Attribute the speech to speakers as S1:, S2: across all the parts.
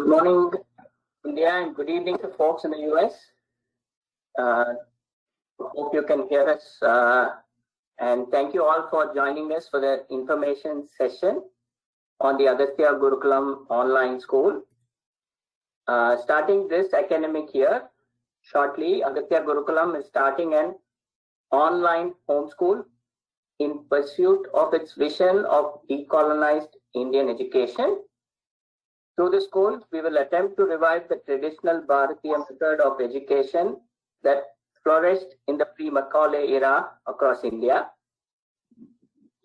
S1: Good morning, India, and good evening to folks in the US. Hope you can hear us. And thank you all for joining us for the information session on the Agastya Gurukulam online school. Starting this academic year, shortly, Agastya Gurukulam is starting an online homeschool in pursuit of its vision of decolonized Indian education. Through the school, we will attempt to revive the traditional Bharateeya method of education that flourished in the pre-Macaulay era across India.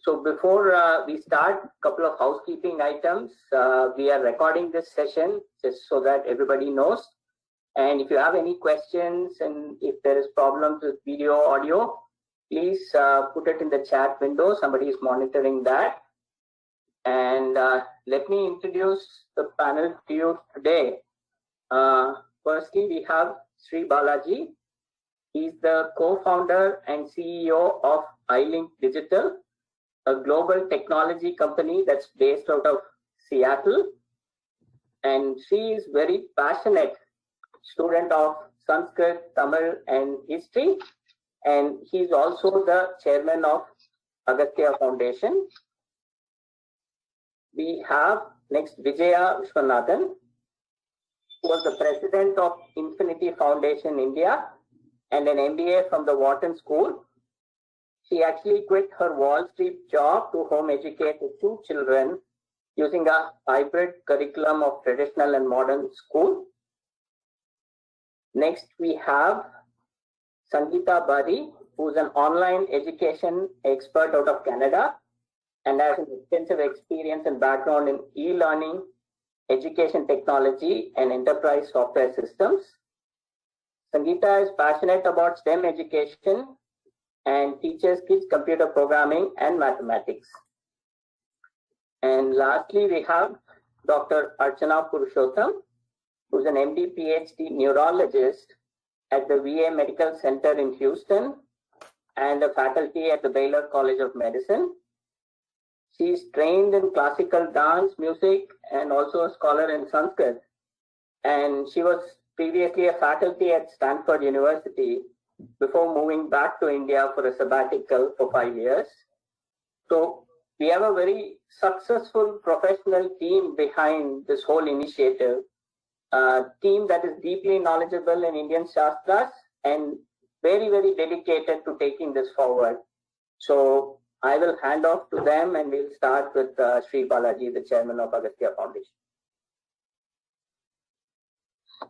S1: So before we start, a couple of housekeeping items. We are recording this session just so that everybody knows. And if you have any questions and if there is problems with video, audio, please put it in the chat window. Somebody is monitoring that. And let me introduce the panel to you today. Firstly, we have Sri Balaji. He's the co-founder and CEO of iLink Digital, a global technology company that's based out of Seattle. And she is very passionate student of Sanskrit, Tamil, and history. And he's also the chairman of Agastya Foundation. We have next Vijaya Vishwanathan, who was the president of Infinity Foundation India and an MBA from the Wharton School. She actually quit her Wall Street job to home educate the 2 children using a hybrid curriculum of traditional and modern school. Next, we have Sangeeta Bari, who's an online education expert out of Canada and has an extensive experience and background in e-learning, education technology, and enterprise software systems. Sangeeta is passionate about STEM education and teaches kids computer programming and mathematics. And lastly, we have Dr. Archana Purushottam, who's an MD PhD neurologist at the VA Medical Center in Houston and a faculty at the Baylor College of Medicine. She's trained in classical dance, music, and also a scholar in Sanskrit. And she was previously a faculty at Stanford University before moving back to India for a sabbatical for 5 years. So we have a very successful professional team behind this whole initiative, a team that is deeply knowledgeable in Indian Shastras and very, very dedicated to taking this forward. So I will hand off to them and we'll start with Sri Balaji, the chairman of Agastya Foundation.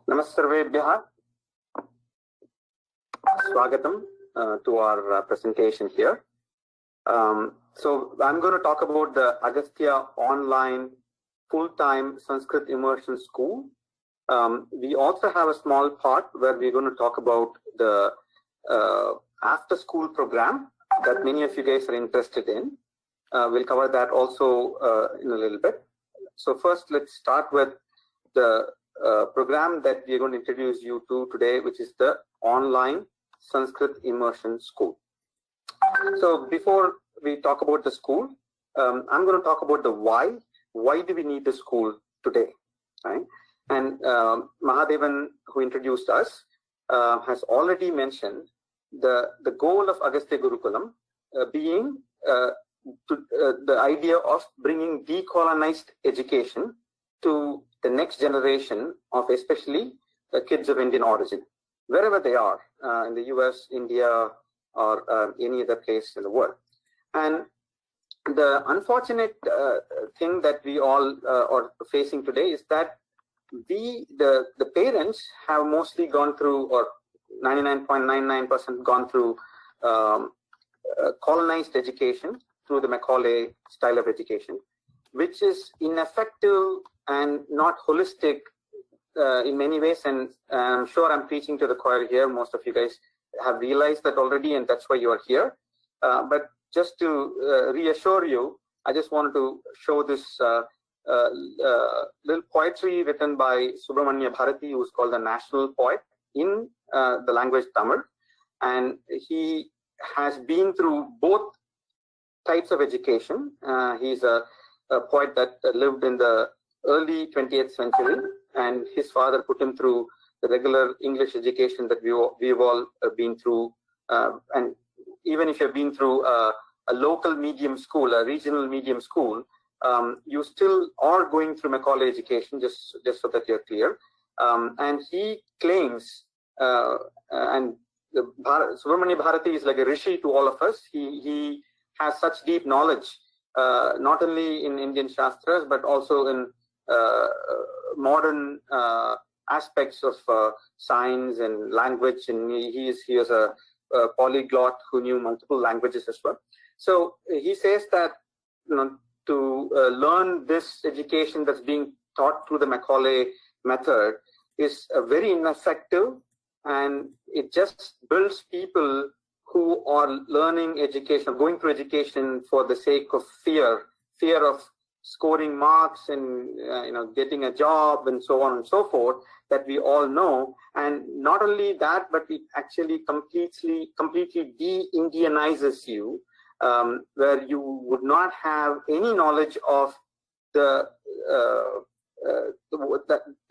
S2: Namasarvebhyaha. Swagatam to our presentation here. So I'm going to talk about the Agastya online full-time Sanskrit immersion school. We also have a small part where we're going to talk about the after-school program that many of you guys are interested in. We'll cover that also in a little bit. So first, let's start with the program that we're going to introduce you to today, which is the online Sanskrit immersion school. So before we talk about the school, I'm going to talk about the why. Why do we need the school today? Right? And Mahadevan, who introduced us, has already mentioned the goal of Agastya Gurukulam being the idea of bringing decolonized education to the next generation of especially the kids of Indian origin, wherever they are, in the US, India, or any other place in the world. And the unfortunate thing that we all are facing today is that the parents have mostly gone through, or 99.99% gone through colonized education through the Macaulay style of education, which is ineffective and not holistic in many ways. And I'm sure I'm preaching to the choir here. Most of you guys have realized that already, and that's why you are here. But just to reassure you, I just wanted to show this little poetry written by Subramanya Bharati, who's called the national poet in the language Tamil. And he has been through both types of education. He's a poet that lived in the early 20th century and his father put him through the regular English education that we've all been through. And even if you've been through a local medium school, a regional medium school, you still are going through Macaulay education, just so that you're clear. And he claims, and Subramanya Bharati is like a rishi to all of us. He has such deep knowledge, not only in Indian Shastras, but also in modern aspects of science and language. And he is a polyglot who knew multiple languages as well. So he says that, to learn this education that's being taught through the Macaulay method is very ineffective, and it just builds people who are learning education, going through education for the sake of fear of scoring marks and getting a job and so on and so forth, that we all know. And not only that, but it actually completely de-Indianizes you, where you would not have any knowledge of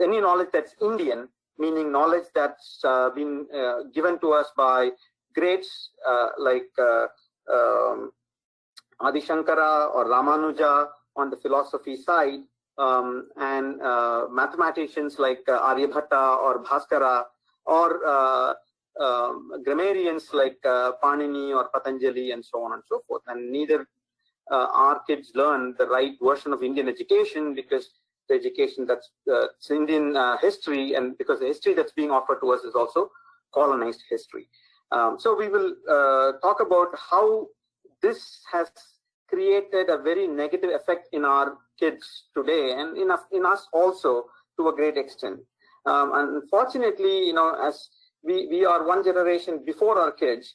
S2: any knowledge that's Indian, meaning knowledge that's been given to us by greats like Adi Shankara or Ramanuja on the philosophy side, and mathematicians like Aryabhatta or Bhaskara, or grammarians like Panini or Patanjali, and so on and so forth. And neither our kids learn the right version of Indian education, because the education that's Indian history, and because the history that's being offered to us is also colonized history. So we will talk about how this has created a very negative effect in our kids today, and in us also to a great extent. Unfortunately, as we are one generation before our kids,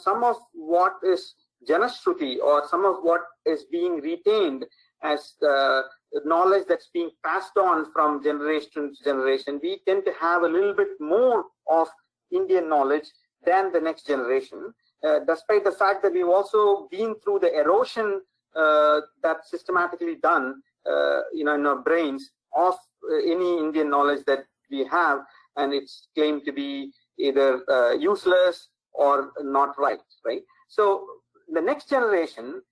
S2: some of what is Janashruti, or some of what is being retained as the knowledge that's being passed on from generation to generation, we tend to have a little bit more of Indian knowledge than the next generation, despite the fact that we've also been through the erosion that's systematically done in our brains of any Indian knowledge that we have, and it's claimed to be either useless or not right. So the next generation,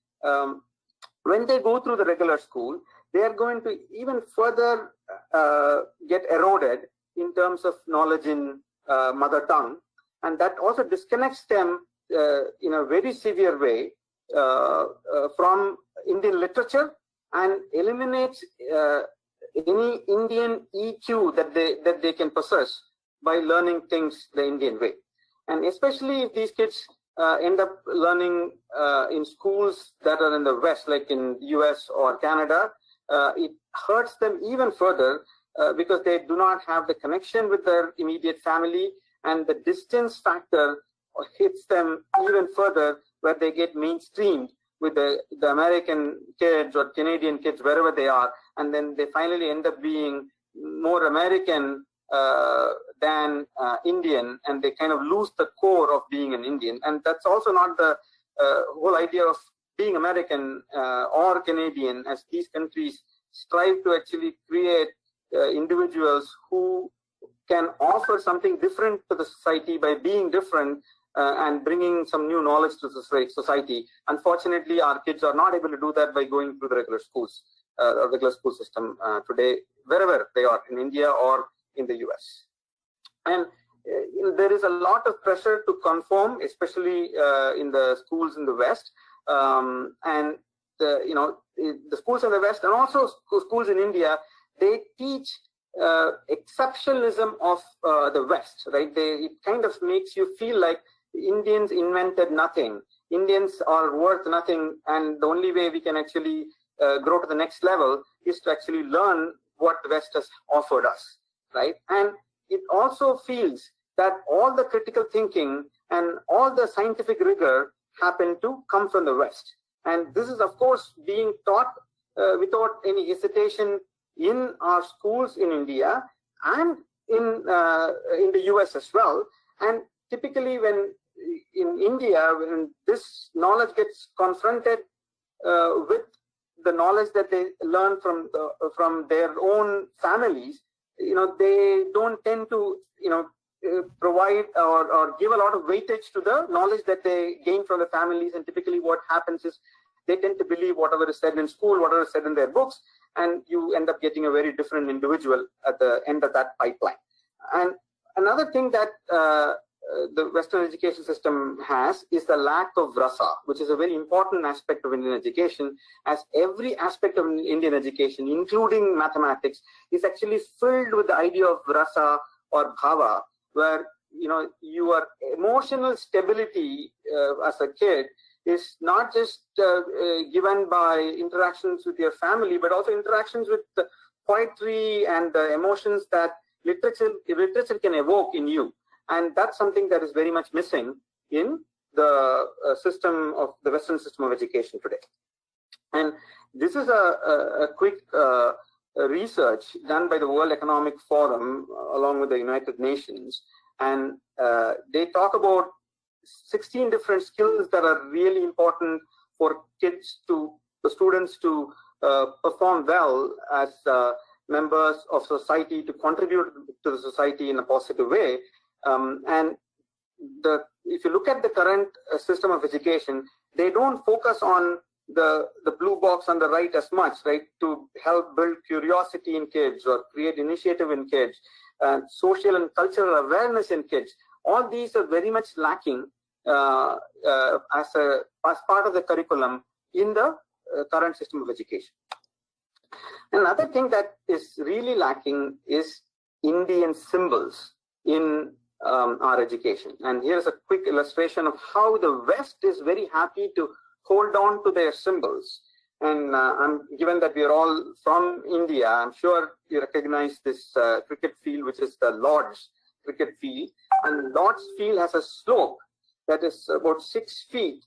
S2: when they go through the regular school, they are going to even further get eroded in terms of knowledge in mother tongue, and that also disconnects them in a very severe way from Indian literature, and eliminates any Indian EQ that they can possess by learning things the Indian way. And especially if these kids end up learning in schools that are in the West, like in US or Canada, it hurts them even further because they do not have the connection with their immediate family, and the distance factor hits them even further, where they get mainstreamed with the American kids or Canadian kids, wherever they are, and then they finally end up being more American than Indian, and they kind of lose the core of being an Indian. And that's also not the whole idea of being American or Canadian, as these countries strive to actually create individuals who can offer something different to the society by being different and bringing some new knowledge to the society. Unfortunately, our kids are not able to do that by going through the regular schools, regular school system today, wherever they are, in India or in the US. And there is a lot of pressure to conform, especially in the schools in the West, and the schools in the West and also schools in India, they teach exceptionalism of the West, right? It kind of makes you feel like Indians invented nothing. Indians are worth nothing, and the only way we can actually grow to the next level is to actually learn what the West has offered us, right? And it also feels that all the critical thinking and all the scientific rigor happen to come from the West. And this is, of course, being taught without any hesitation in our schools in India and in the US as well. And typically, when in India, when this knowledge gets confronted with the knowledge that they learn from their own families, they don't tend to, provide or give a lot of weightage to the knowledge that they gain from the families. And typically what happens is they tend to believe whatever is said in school, whatever is said in their books, and you end up getting a very different individual at the end of that pipeline. And another thing that the Western education system has is the lack of rasa, which is a very important aspect of Indian education, as every aspect of Indian education, including mathematics, is actually filled with the idea of rasa or bhava, where your emotional stability as a kid is not just given by interactions with your family, but also interactions with the poetry and the emotions that literature can evoke in you. And that's something that is very much missing in the the Western system of education today. And this is a quick research done by the World Economic Forum along with the United Nations. And they talk about 16 different skills that are really important for the students to perform well as members of society, to contribute to the society in a positive way. And if you look at the current system of education, they don't focus on the blue box on the right as much, right? To help build curiosity in kids or create initiative in kids, social and cultural awareness in kids. All these are very much lacking as part of the curriculum in the current system of education. Another thing that is really lacking is Indian symbols in our education. And here's a quick illustration of how the West is very happy to hold on to their symbols. And given that we are all from India, I'm sure you recognize this cricket field, which is the Lord's cricket field. And Lord's field has a slope that is about 6 feet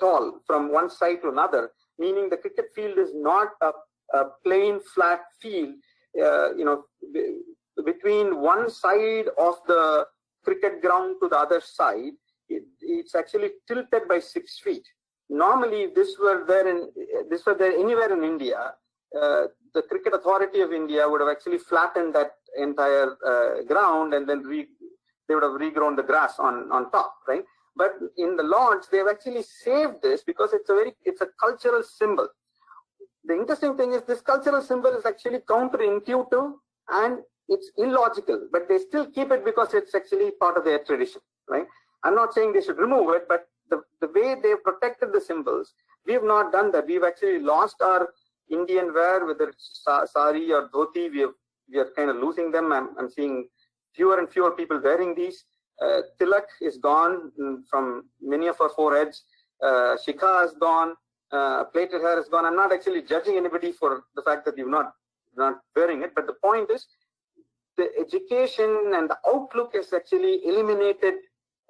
S2: tall from one side to another, meaning the cricket field is not a plain flat field. Between one side of the cricket ground to the other side, it's actually tilted by 6 feet. Normally, if this were there anywhere in India, the Cricket Authority of India would have actually flattened that entire ground, and then they would have regrown the grass on top, right? But in the Lords, they've actually saved this because it's a cultural symbol. The interesting thing is this cultural symbol is actually counterintuitive and it's illogical, but they still keep it because it's actually part of their tradition, right? I'm not saying they should remove it, but the way they've protected the symbols, we have not done that. We've actually lost our Indian wear, whether it's sari or dhoti. We are kind of losing them. I'm seeing fewer and fewer people wearing these. Tilak is gone from many of our foreheads. Shikha is gone. Plaited hair is gone. I'm not actually judging anybody for the fact that you're not wearing it, but the point is the education and the outlook has actually eliminated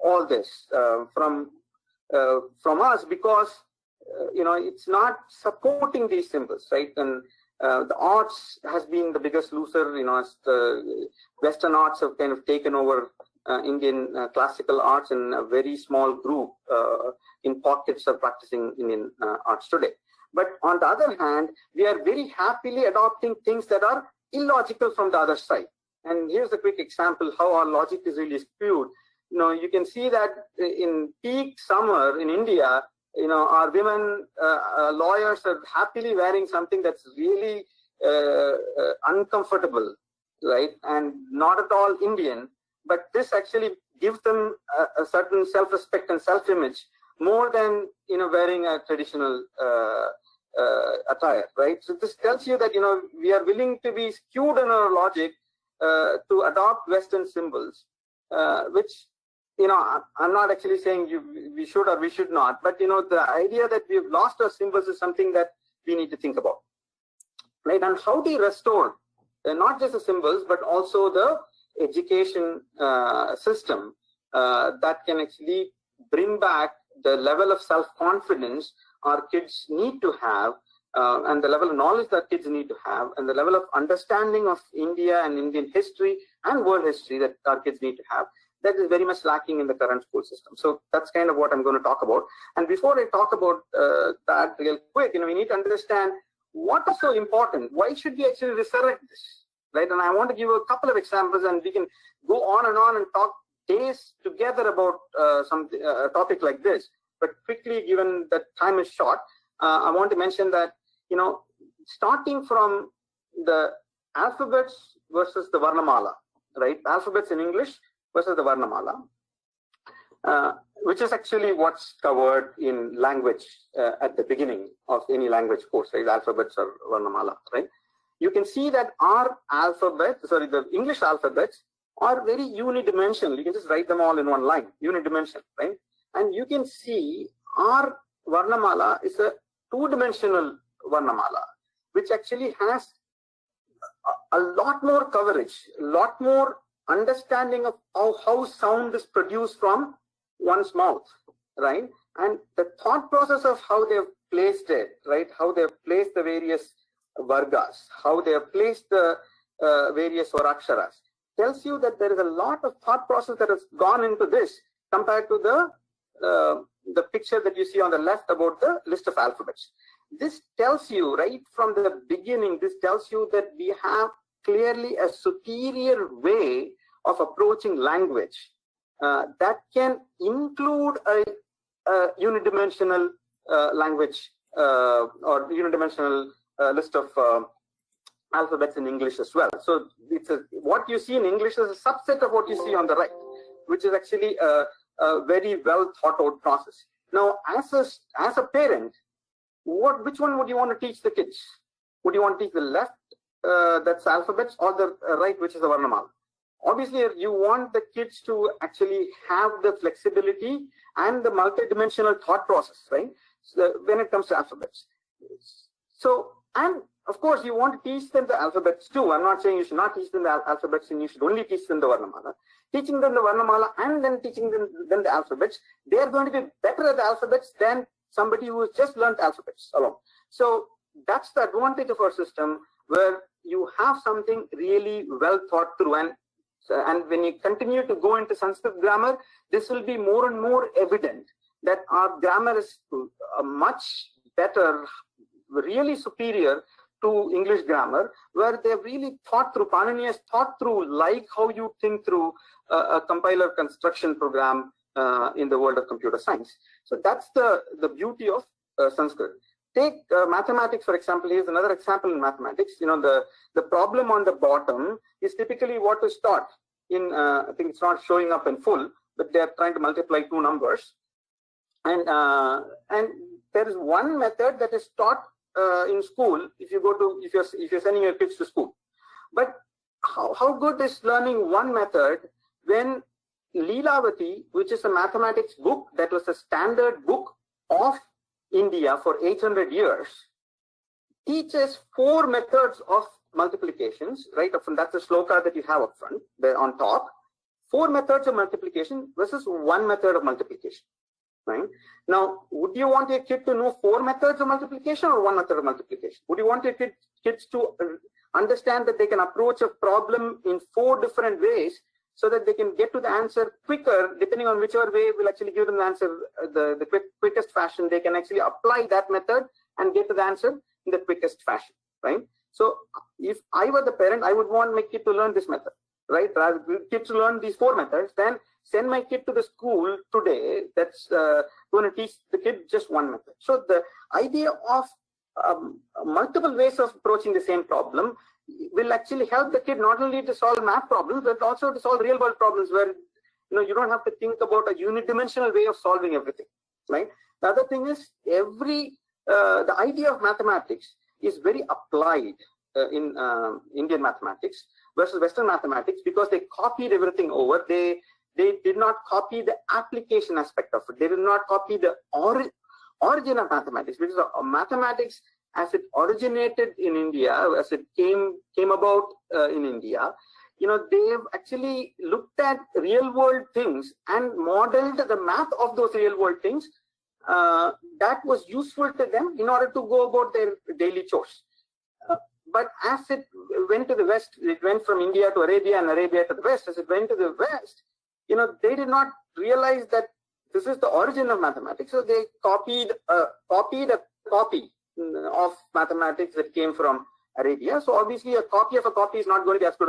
S2: all this from us because it's not supporting these symbols, right? And the arts has been the biggest loser, as the Western arts have kind of taken over Indian classical arts, and a very small group in pockets are practicing Indian arts today. But on the other hand, we are very happily adopting things that are illogical from the other side. And here's a quick example how our logic is really skewed. You can see that in peak summer in India, our women lawyers are happily wearing something that's really uncomfortable, right? And not at all Indian, but this actually gives them a certain self-respect and self-image more than, wearing a traditional attire, right? So this tells you that, we are willing to be skewed in our logic to adopt Western symbols, which, I'm not actually saying we should or we should not, but, the idea that we've lost our symbols is something that we need to think about, right? And how do you restore not just the symbols, but also the education system that can actually bring back the level of self-confidence our kids need to have, and the level of knowledge that kids need to have, and the level of understanding of India and Indian history and world history that our kids need to have, that is very much lacking in the current school system. So that's kind of what I'm going to talk about. And before I talk about that real quick, we need to understand what is so important? Why should we actually resurrect this, right? And I want to give a couple of examples, and we can go on and talk days together about a topic like this. But quickly, given that time is short, I want to mention that, starting from the alphabets versus the Varnamala, right? Alphabets in English versus the Varnamala, which is actually what's covered in language at the beginning of any language course, right? Alphabets or Varnamala, right? You can see that our the English alphabets are very unidimensional. You can just write them all in one line, unidimensional, right? And you can see our Varnamala is a two-dimensional Varnamala, which actually has a lot more coverage, a lot more understanding of how sound is produced from one's mouth, right? And the thought process of how they've placed it, right? How they've placed the various vargas, how they have placed the various swaraksharas, tells you that there is a lot of thought process that has gone into this compared to the picture that you see on the left about the list of alphabets. This tells you right from the beginning, this tells you that we have clearly a superior way of approaching language that can include a unidimensional language or unidimensional list of alphabets in English as well. So it's what you see in English is a subset of what you see on the right, which is actually a very well thought out process. Now, as a parent, which one would you want to teach the kids? Would you want to teach the left, that's alphabets, or the right, which is the Varnamala? Obviously, you want the kids to actually have the flexibility and the multidimensional thought process, right? So when it comes to alphabets. So, and of course, you want to teach them the alphabets too. I'm not saying you should not teach them the alphabets and you should only teach them the Varnamala. Teaching them the Varnamala and then teaching them the alphabets, they are going to be better at the alphabets than somebody who has just learned alphabets alone. So that's the advantage of our system, where you have something really well thought through. And when you continue to go into Sanskrit grammar, this will be more and more evident that our grammar is much better, really superior to English grammar, where they've really thought through, Panini has thought through, like how you think through a compiler construction program in the world of computer science. So that's the beauty of Sanskrit. Take mathematics, for example. Here's another example in mathematics. The problem on the bottom is typically what is taught in, I think it's not showing up in full, but they're trying to multiply two numbers. And there is one method that is taught in school if you're sending your kids to school. But how good is learning one method when Leelavati, which is a mathematics book that was a standard book of India for 800 years, teaches 4 methods of multiplications, right? That's the shloka that you have up front, there on top. 4 methods of multiplication versus 1 method of multiplication, right? Now, would you want your kid to know 4 methods of multiplication or 1 method of multiplication? Would you want your kids to understand that they can approach a problem in 4 different ways so that they can get to the answer quicker, depending on whichever way will actually give them the answer the quickest fashion? They can actually apply that method and get to the answer in the quickest fashion, right? So if I were the parent, I would want my kid to learn this method, right? Rather kids to learn these 4 methods, then send my kid to the school today that's going to teach the kid just 1 method. So the idea of multiple ways of approaching the same problem will actually help the kid not only to solve math problems, but also to solve real world problems where you don't have to think about a unidimensional way of solving everything, right? The other thing is the idea of mathematics is very applied in Indian mathematics versus Western mathematics, because they copied everything over. They did not copy the application aspect of it. They did not copy the origin of mathematics, because mathematics, as it originated in India, as it came about in India, they've actually looked at real world things and modeled the math of those real world things that was useful to them in order to go about their daily chores. But as it went to the West, it went from India to Arabia and Arabia to the West. As it went to the West, they did not realize that this is the origin of mathematics. So they copied a copy, of mathematics that came from Arabia. So obviously a copy of a copy is not going to be as good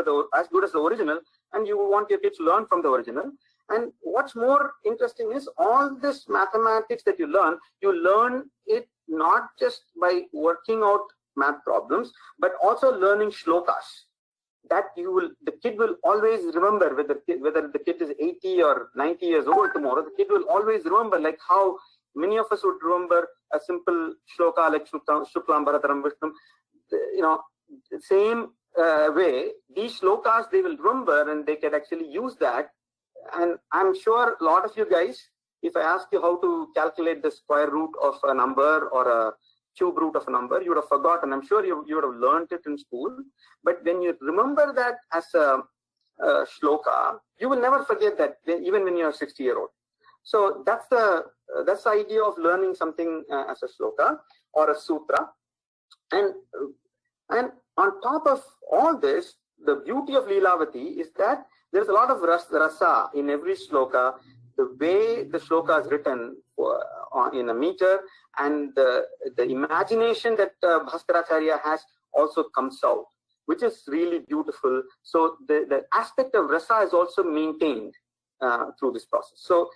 S2: as the original, and you want your kids to learn from the original. And what's more interesting is all this mathematics that you learn it not just by working out math problems, but also learning shlokas that the kid will always remember. Whether the kid is 80 or 90 years old tomorrow, the kid will always remember, like how many of us would remember a simple shloka like Shuklam Bharataram Vishnum. Same way, these shlokas they will remember, and they can actually use that. And I'm sure a lot of you guys, if I ask you how to calculate the square root of a number or a cube root of a number, you would have forgotten. I'm sure you would have learned it in school. But when you remember that as a shloka, you will never forget that, even when you're a 60-year-old. So that's the idea of learning something as a shloka or a sutra. And on top of all this, the beauty of Leelavati is that there's a lot of rasa in every shloka. The way the shloka is written in a meter, and the imagination that Bhaskaracharya has also comes out, which is really beautiful. So the aspect of rasa is also maintained through this process. So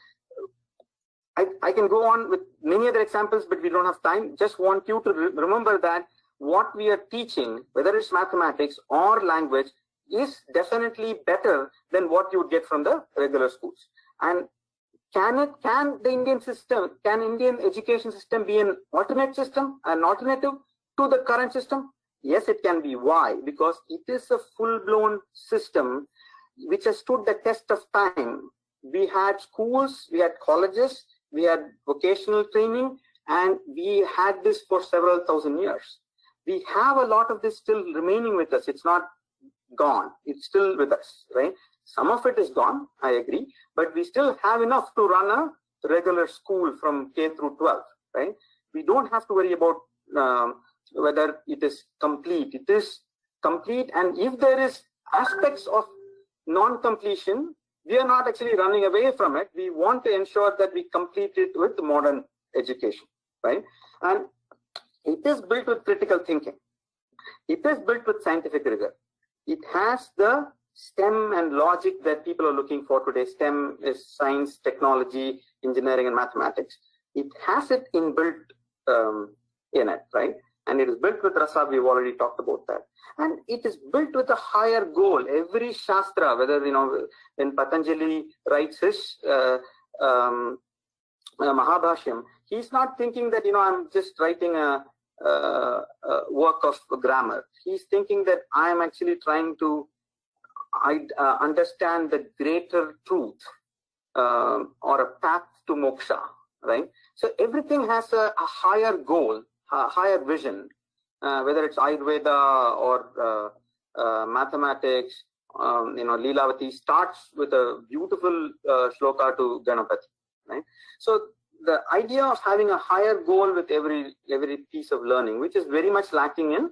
S2: I can go on with many other examples, but we don't have time. Just want you to remember that what we are teaching, whether it's mathematics or language, is definitely better than what you would get from the regular schools. And can the Indian education system be an alternate system, an alternative to the current system? Yes, it can be. Why? Because it is a full-blown system which has stood the test of time. We had schools, we had colleges, we had vocational training, and we had this for several thousand years. We have a lot of this still remaining with us. It's not gone. It's still with us, right? Some of it is gone, I agree, but we still have enough to run a regular school from K through 12, right? We don't have to worry about whether it is complete. It is complete, and if there is aspects of non-completion, we are not actually running away from it. We want to ensure that we complete it with modern education, right? And it is built with critical thinking. It is built with scientific rigor. It has the STEM and logic that people are looking for today. STEM is science, technology, engineering, and mathematics. It has it inbuilt in it, right? And it is built with rasa. We've already talked about that. And it is built with a higher goal. Every shastra, whether, when Patanjali writes his Mahabhashyam, he's not thinking that, I'm just writing a work of grammar. He's thinking that I am actually trying to understand the greater truth or a path to moksha, right? So everything has a higher goal, a higher vision, whether it's Ayurveda or mathematics. Leelavati starts with a beautiful shloka to Ganapati, right? So the idea of having a higher goal with every piece of learning, which is very much lacking in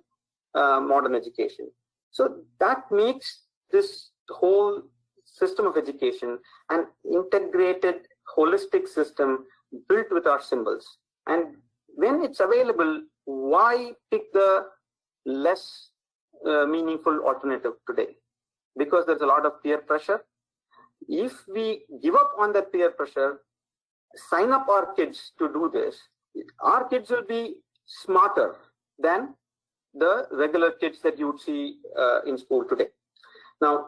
S2: modern education. So that makes this whole system of education an integrated, holistic system built with our symbols. And when it's available, why pick the less meaningful alternative today? Because there's a lot of peer pressure. If we give up on that peer pressure, sign up our kids to do this, our kids will be smarter than the regular kids that you would see in school today. Now,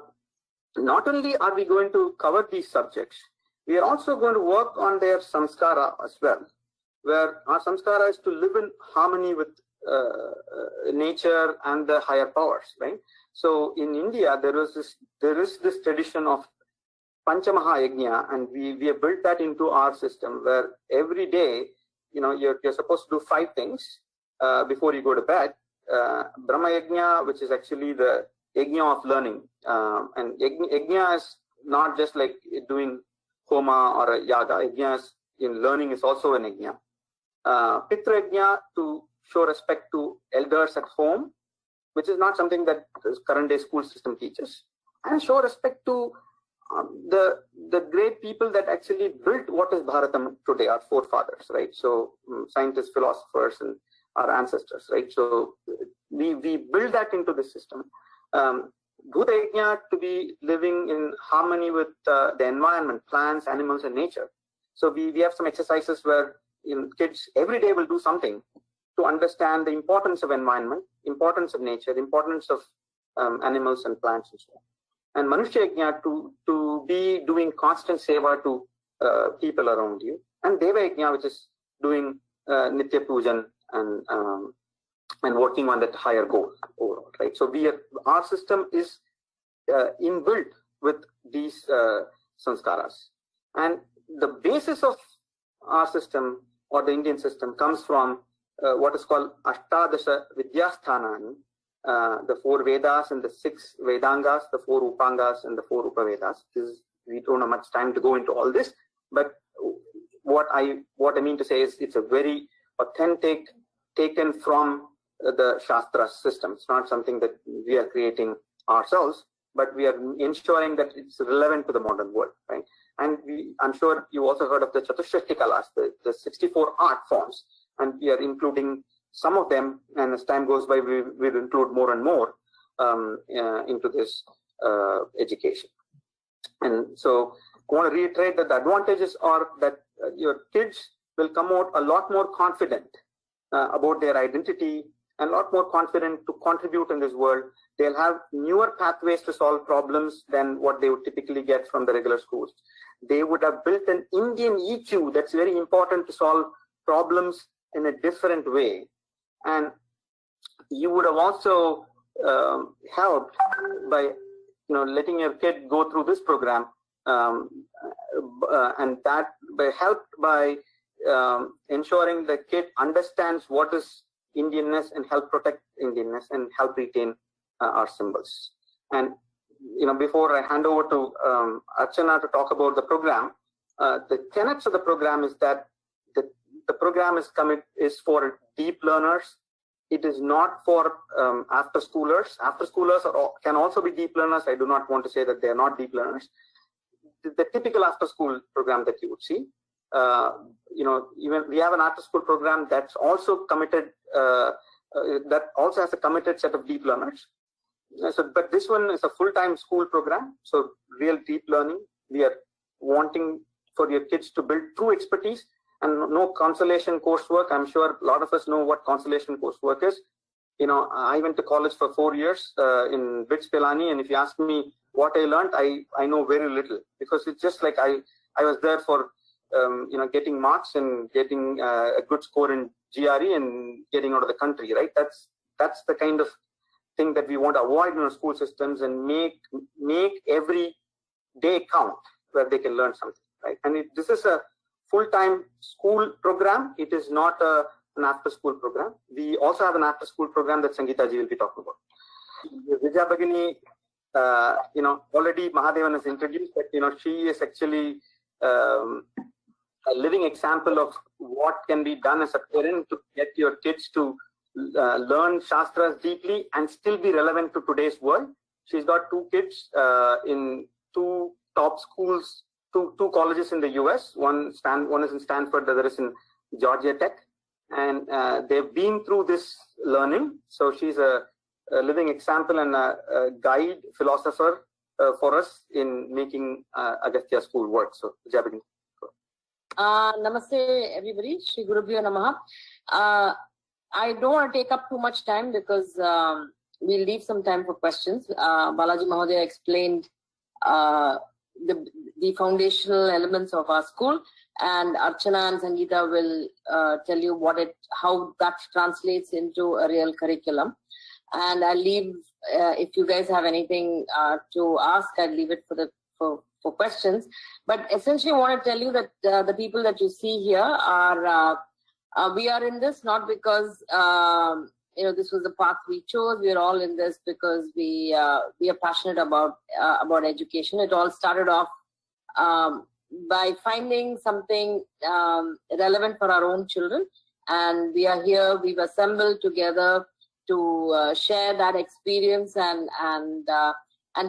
S2: not only are we going to cover these subjects, we are also going to work on their samskara as well, where our samskara is to live in harmony with nature and the higher powers, right? So in India, there is this tradition of Panchamaha Yajna, and we have built that into our system, where every day, you're supposed to do 5 things before you go to bed. Brahma Yajna, which is actually the Yajna of learning, and Yajna is not just like doing Homa or a Yaga. Yajna in learning is also an Yajna. Pitra Yajna, to show respect to elders at home, which is not something that the current day school system teaches, and show respect to the great people that actually built what is Bharatam today, our forefathers, right? So scientists, philosophers, and our ancestors, right? So we build that into the system. Bharateeya to be living in harmony with the environment, plants, animals, and nature. So we have some exercises where kids every day will do something to understand the importance of environment, importance of nature, importance of animals and plants and so on. And Manushya Yajna to be doing constant seva to people around you. And Deva Yajna, which is doing Nitya Pujan and working on that higher goal overall, right? So our system is inbuilt with these sanskaras. And the basis of our system or the Indian system comes from what is called Ashtadasha Vidyasthanani, the 4 Vedas and the 6 Vedangas, the 4 Upangas and the 4 Upavedas. We don't have much time to go into all this, but what I mean to say is it's a very authentic, taken from the Shastra system. It's not something that we are creating ourselves, but we are ensuring that it's relevant to the modern world, right? And I'm sure you also heard of the Chatushashti Kalas, the 64 art forms, and we are including some of them, and as time goes by, we'll include more and more into this education. And so I want to reiterate that the advantages are that your kids will come out a lot more confident about their identity and a lot more confident to contribute in this world. They'll have newer pathways to solve problems than what they would typically get from the regular schools. They would have built an Indian EQ that's very important to solve problems in a different way. And you would have also helped by letting your kid go through this program, and that helped by ensuring the kid understands what is Indianness and help protect Indianness and help retain our symbols. And before I hand over to Archana to talk about the program, the tenets of the program is that the program is for deep learners. It is not for after schoolers. After schoolers can also be deep learners. I do not want to say that they are not deep learners. The typical after school program that you would see, even we have an after school program that's also committed, that also has a committed set of deep learners. So, but this one is a full-time school program, so real deep learning. We are wanting for your kids to build true expertise and no consolation coursework. I'm sure a lot of us know what consolation coursework is. I went to college for 4 years in BITS Pilani, and if you ask me what I learned, I know very little, because it's just like I was there for getting marks and getting a good score in GRE and getting out of the country, right? That's the kind of thing that we want to avoid in our school systems, and make every day count where they can learn something, right? And this is a full-time school program. It is not an after-school program. We also have an after-school program that Sangeeta ji will be talking about. Vijaya Bhagini, already Mahadevan has introduced that, she is actually a living example of what can be done as a parent to get your kids to learn Shastras deeply and still be relevant to today's world. She's got 2 kids in 2 top schools, two colleges in the US. One is in Stanford, the other is in Georgia Tech. And they've been through this learning. So she's a living example and a guide, philosopher for us in making Agastya school work. So, Jabini.
S3: Namaste, everybody. Shri Gurubhyo Namaha. I don't want to take up too much time because we'll leave some time for questions. Balaji Mahodaya explained the foundational elements of our school, and Archana and Sangeeta will tell you how that translates into a real curriculum. And I'll leave, if you guys have anything to ask, I'll leave it for questions. But essentially I want to tell you that the people that you see here are, we are in this not because, this was the path we chose. We are all in this because we are passionate about education. It all started off by finding something relevant for our own children. And we are here, we've assembled together to share that experience and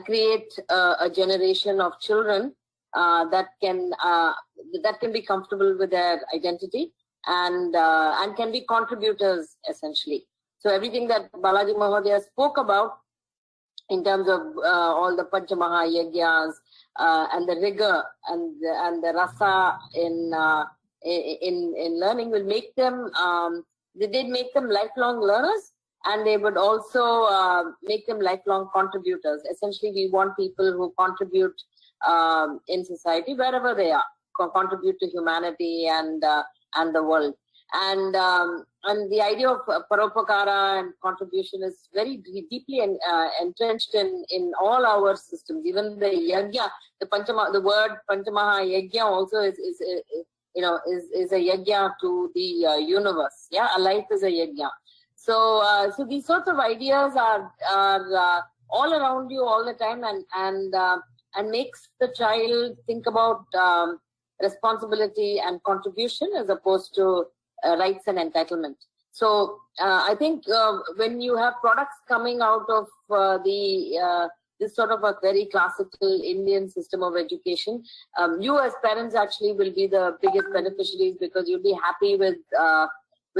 S3: create a generation of children that can be comfortable with their identity and can be contributors essentially. So everything that Balaji Mahodaya spoke about in terms of all the Panchamaha Yagyas and the rigor and the rasa in learning will make them they did make them lifelong learners, and they would also make them lifelong contributors. Essentially, we want people who contribute in society wherever they are, contribute to humanity and the world. And the idea of paropakara and contribution is very deeply entrenched in all our systems. Even the yagya, the word Panchamaha yagya also is a yagya to the universe. Yeah, a life is a yagya. So these sorts of ideas are all around you all the time, and makes the child think about responsibility and contribution as opposed to rights and entitlement. So I think when you have products coming out of this sort of a very classical Indian system of education, you as parents actually will be the biggest beneficiaries, because you'll be happy with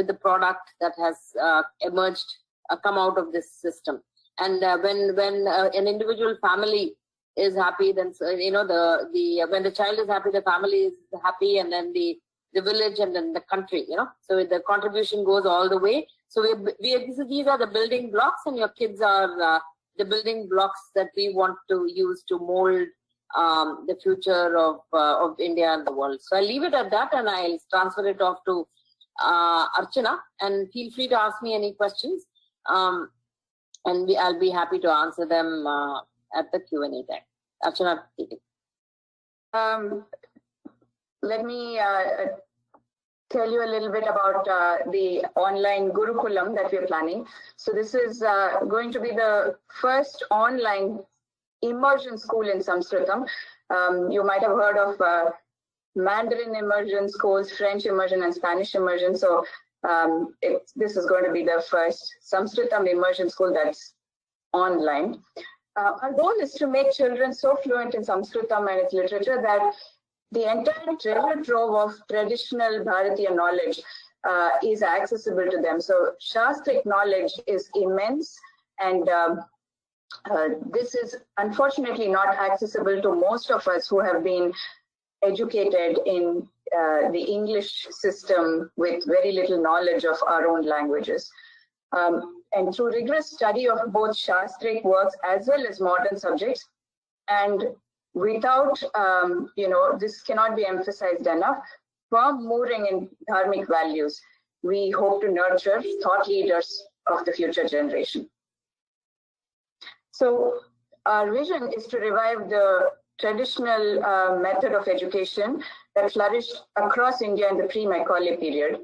S3: the product that has emerged, come out of this system. And when an individual family is happy, then when the child is happy, the family is happy, and then the village, and then the country. So the contribution goes all the way. So these are the building blocks, and your kids are the building blocks that we want to use to mold the future of India and the world. So I'll leave it at that, and I'll transfer it off to Archana, and feel free to ask me any questions, and I'll be happy to answer them at the Q&A time. Archana, take it.
S4: Let me tell you a little bit about the online Gurukulam that we're planning. So this is going to be the first online immersion school in Samskritam. You might have heard of Mandarin immersion schools, French immersion, and Spanish immersion. So this is going to be the first Samskritam immersion school that's online. Our goal is to make children so fluent in Samskritam and its literature that the entire treasure trove of traditional Bharateeya knowledge is accessible to them. So Shastric knowledge is immense, and this is unfortunately not accessible to most of us who have been educated in the English system with very little knowledge of our own languages. And through rigorous study of both Shastric works as well as modern subjects, and without, this cannot be emphasized enough, firm mooring in dharmic values, we hope to nurture thought leaders of the future generation. So our vision is to revive the traditional method of education that flourished across India in the pre-Macaulay period.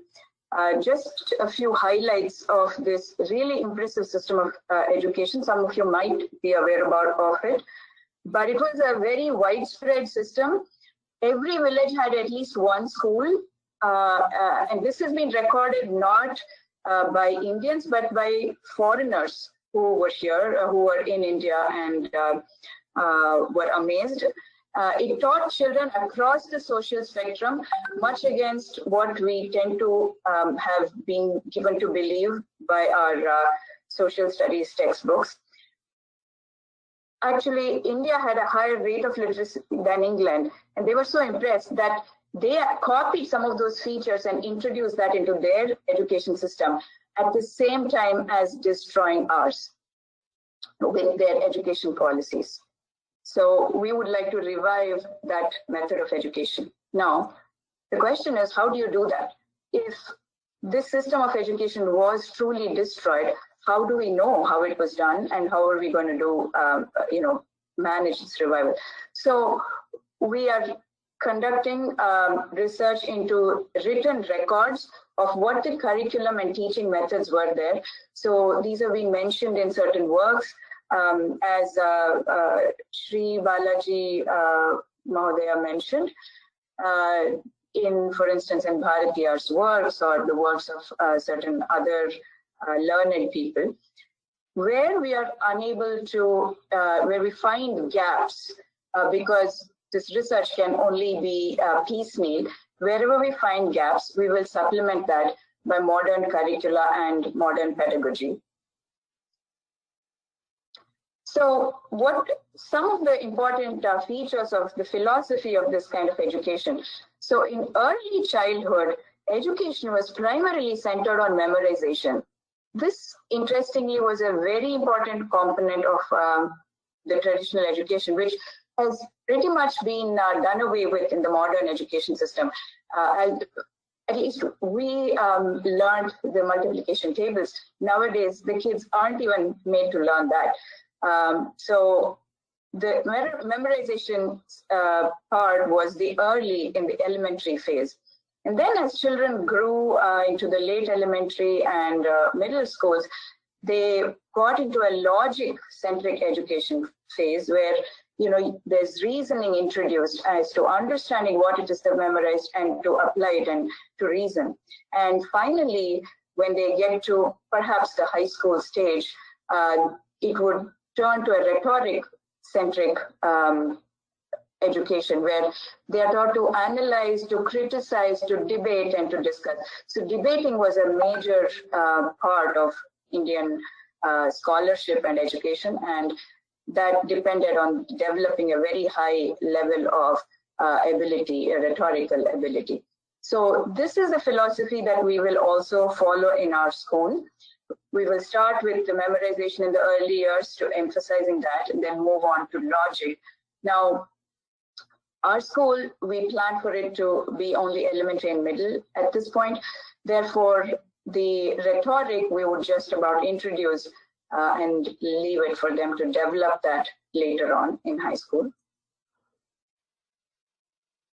S4: Just a few highlights of this really impressive system of education. Some of you might be aware of it, but it was a very widespread system. Every village had at least one school, and this has been recorded not by Indians, but by foreigners who were here, who were in India, and were amazed. It taught children across the social spectrum, much against what we tend to have been given to believe by our social studies textbooks. Actually, India had a higher rate of literacy than England, and they were so impressed that they copied some of those features and introduced that into their education system at the same time as destroying ours with their education policies. So we would like to revive that method of education. Now, the question is, how do you do that? If this system of education was truly destroyed, how do we know how it was done, and how are we going to do, manage its revival? So we are conducting research into written records of what the curriculum and teaching methods were there. So these have been mentioned in certain works, as Sri Balaji Mahodaya mentioned, for instance, in Bharateeya's works or the works of certain other learned people, where we are unable to, where we find gaps, because this research can only be piecemeal, wherever we find gaps, we will supplement that by modern curricula and modern pedagogy. So what some of the important features of the philosophy of this kind of education. So in early childhood, education was primarily centered on memorization. This, interestingly, was a very important component of the traditional education, which has pretty much been done away with in the modern education system. At least we learned the multiplication tables. Nowadays, the kids aren't even made to learn that. So the memorization part was the early in the elementary phase. And then as children grew into the late elementary and middle schools, they got into a logic-centric education phase where, you know, there's reasoning introduced as to understanding what it is they've memorized and to apply it and to reason. And finally, when they get to perhaps the high school stage, it would turn to a rhetoric-centric education where they are taught to analyze, to criticize, to debate, and to discuss. So debating was a major part of Indian scholarship and education, and that depended on developing a very high level of ability, a rhetorical ability. So this is a philosophy that we will also follow in our school. We will start with the memorization in the early years to emphasizing that, and then move on to logic. Now, our school, we plan for it to be only elementary and middle at this point. Therefore, the rhetoric we would just about introduce and leave it for them to develop that later on in high school.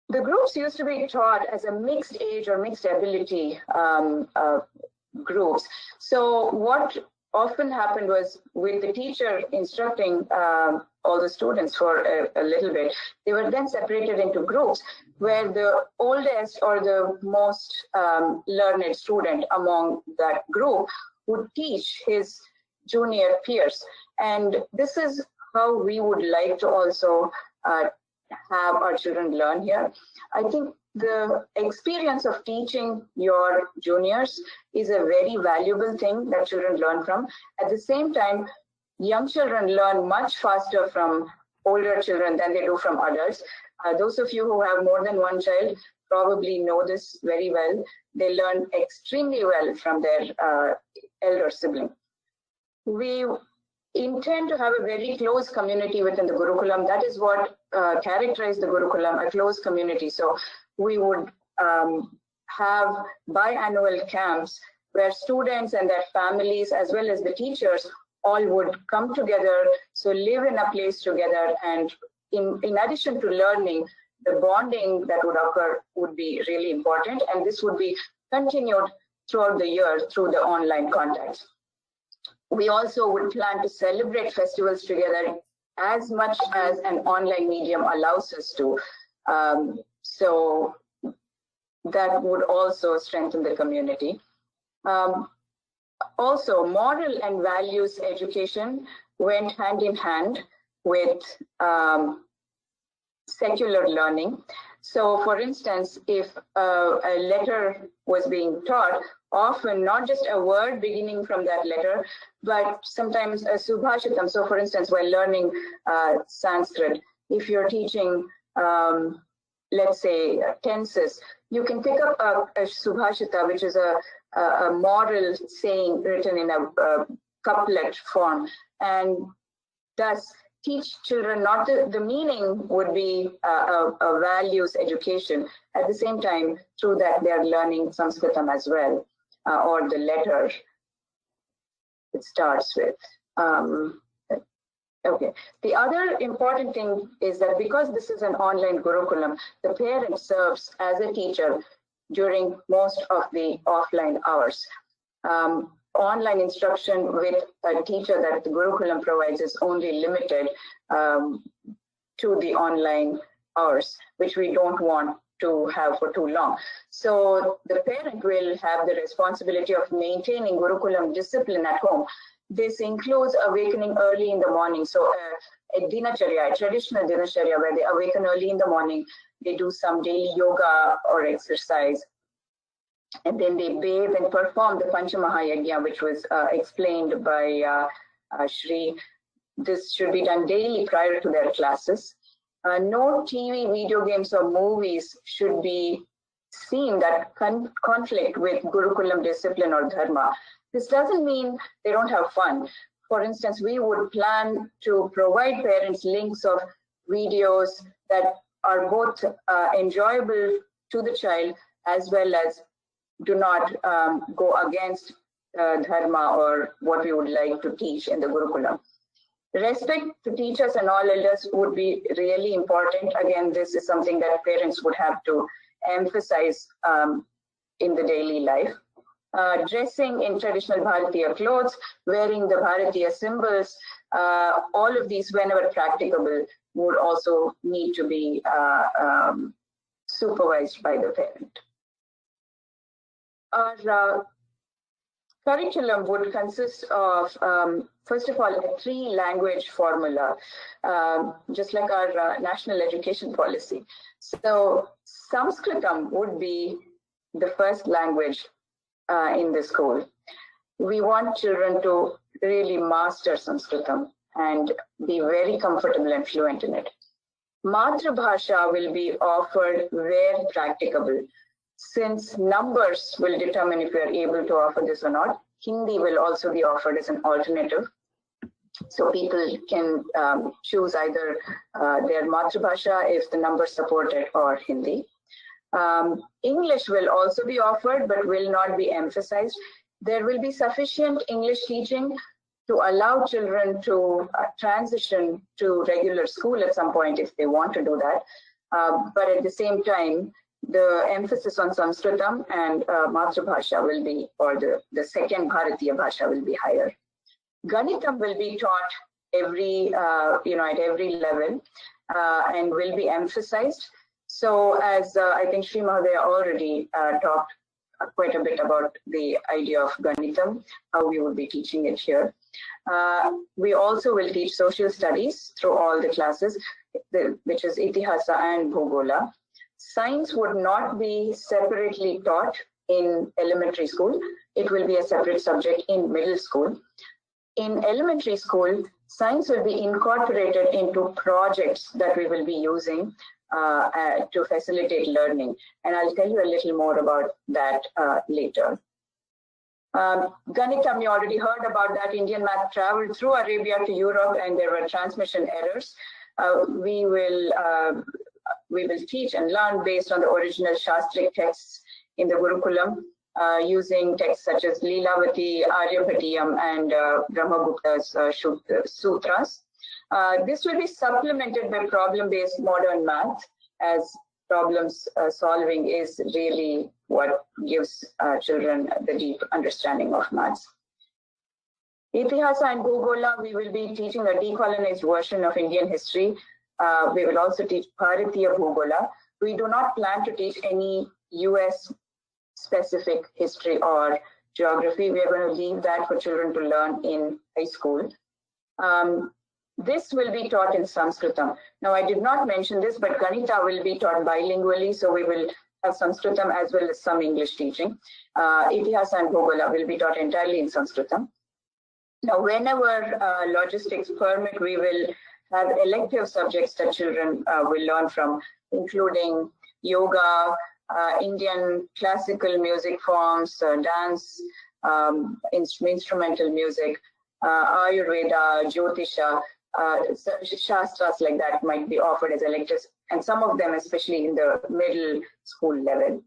S4: The groups used to be taught as a mixed age or mixed ability groups. So what often happened was, with the teacher instructing all the students for a little bit, they were then separated into groups where the oldest or the most learned student among that group would teach his junior peers. And this is how we would like to also have our children learn here. I think the experience of teaching your juniors is a very valuable thing that children learn from. At the same time, young children learn much faster from older children than they do from adults. Those of you who have more than one child probably know this very well. They learn extremely well from their elder sibling. We intend to have a very close community within the Gurukulam. That is what characterized the Gurukulam, a close community. So we would have biannual camps where students and their families, as well as the teachers, all would come together, so live in a place together. And in addition to learning, the bonding that would occur would be really important. And this would be continued throughout the year through the online contacts. We also would plan to celebrate festivals together as much as an online medium allows us to. So that would also strengthen the community. Also, moral and values education went hand in hand with secular learning. So, for instance, if a letter was being taught, often not just a word beginning from that letter, but sometimes a subhashitam. So, for instance, while learning Sanskrit, if you're teaching, let's say, tenses, you can pick up a subhashita, which is a moral saying written in a couplet form, and thus teach children not the meaning would be a values education. At the same time, through that, they are learning Samskritam as well, or the letter it starts with. Okay. The other important thing is that because this is an online Gurukulam, the parent serves as a teacher during most of the offline hours. Online instruction with a teacher that the Gurukulam provides is only limited to the online hours, which we don't want to have for too long. So the parent will have the responsibility of maintaining Gurukulam discipline at home. this includes awakening early in the morning. So a dinacharya, a traditional dinacharya, where they awaken early in the morning, they do some daily yoga or exercise, and then they bathe and perform the Panchamahayagya, which was explained by Shri. This should be done daily prior to their classes. No TV, video games, or movies should be seen that conflict with Gurukulam discipline or dharma. This doesn't mean they don't have fun. For instance, we would plan to provide parents links of videos that are both enjoyable to the child as well as do not go against dharma or what we would like to teach in the Gurukulam. Respect to teachers and all elders would be really important. Again, this is something that parents would have to emphasize in the daily life. Dressing in traditional Bharateeya clothes, wearing the Bharateeya symbols, all of these, whenever practicable, would also need to be supervised by the parent. Our curriculum would consist of, first of all, a 3-language formula, just like our national education policy. So Samskritam would be the first language in the school. We want children to really master Samskritam and be very comfortable and fluent in it. Matrabhasha will be offered where practicable. Since numbers will determine if we are able to offer this or not, Hindi will also be offered as an alternative. So people can choose either their Matrabhasha if the numbers support it, or Hindi. English will also be offered but will not be emphasized. There will be sufficient English teaching to allow children to transition to regular school at some point if they want to do that. But at the same time, the emphasis on Samskritam and Matrabhasha will be, or the second Bharatiya Bhasha will be higher. Ganitam will be taught every, at every level and will be emphasized. So as I think Shri Mahadaya already talked quite a bit about the idea of Ganitam, how we will be teaching it here. We also will teach social studies through all the classes, which is Itihasa and Bhugola. Science would not be separately taught in elementary school. It will be a separate subject in middle school. In elementary school, science will be incorporated into projects that we will be using to facilitate learning. And I'll tell you a little more about that later. Ganitam, you already heard about that. Indian math traveled through Arabia to Europe and there were transmission errors. We will teach and learn based on the original Shastric texts in the Gurukulam, using texts such as Leelavati, Aryabhatiyam, and Brahmagupta's Sutras. This will be supplemented by problem-based modern math, as problems solving is really what gives children the deep understanding of maths. Itihasa and Bhugola, we will be teaching a decolonized version of Indian history. We will also teach Bharateeya Bhugola. We do not plan to teach any US specific history or geography. We are going to leave that for children to learn in high school. This will be taught in Samskritam. Now, I did not mention this, but Ganita will be taught bilingually, so we will have Samskritam as well as some English teaching. Itihasa and Bhugola will be taught entirely in Samskritam. Now, whenever logistics permit, we will have elective subjects that children will learn from, including yoga, Indian classical music forms, dance, instrumental music, Ayurveda, Jyotisha, Shastras like that might be offered as electives, and some of them especially in the middle school level.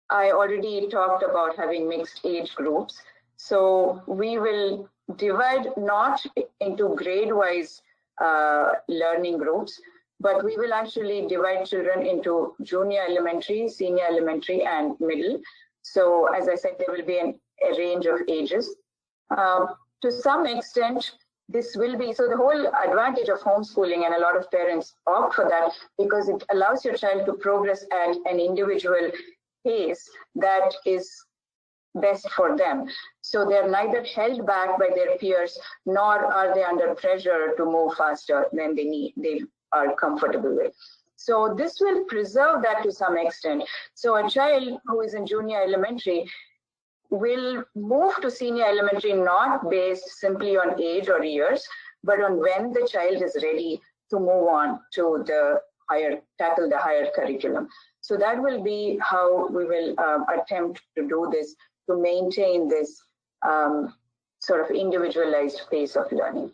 S4: I already talked about having mixed age groups. So we will divide not into grade-wise learning groups, but we will actually divide children into junior elementary, senior elementary, and middle. So as I said, there will be a range of ages. To some extent, this will be, so the whole advantage of homeschooling, and a lot of parents opt for that because it allows your child to progress at an individual pace that is best for them. So they're neither held back by their peers, nor are they under pressure to move faster than they are comfortable with. So this will preserve that to some extent. So a child who is in junior elementary will move to senior elementary not based simply on age or years, but on when the child is ready to move on to tackle the higher curriculum. So that will be how we will attempt to do this, to maintain this sort of individualized pace of learning.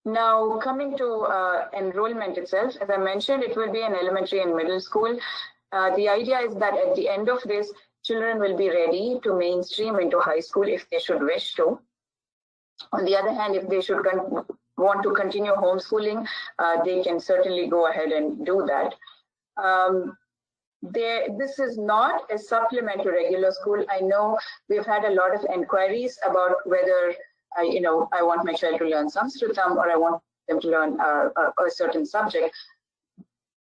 S4: Now, coming to enrollment itself, as I mentioned, it will be an elementary and middle school. The idea is that at the end of this, children will be ready to mainstream into high school if they should wish to. On the other hand, if they should want to continue homeschooling, they can certainly go ahead and do that. This is not a supplement to regular school. I know we've had a lot of inquiries about whether I want my child to learn Samskritam or I want them to learn a certain subject.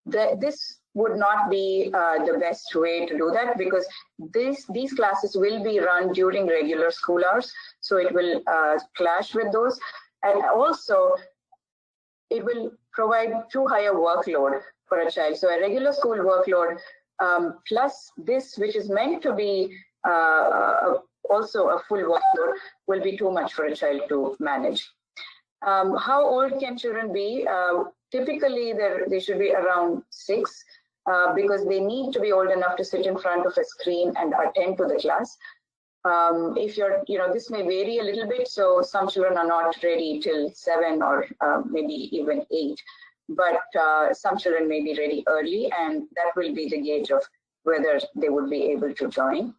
S4: This would not be the best way to do that, because these classes will be run during regular school hours, so it will clash with those, and also it will provide too high a workload for a child. So a regular school workload plus this, which is meant to be also a full workload, will be too much for a child to manage. How old can children be? Typically, they should be around 6 because they need to be old enough to sit in front of a screen and attend to the class. If you're, this may vary a little bit. So some children are not ready till 7 or maybe even 8, but some children may be ready early, and that will be the gauge of whether they would be able to join.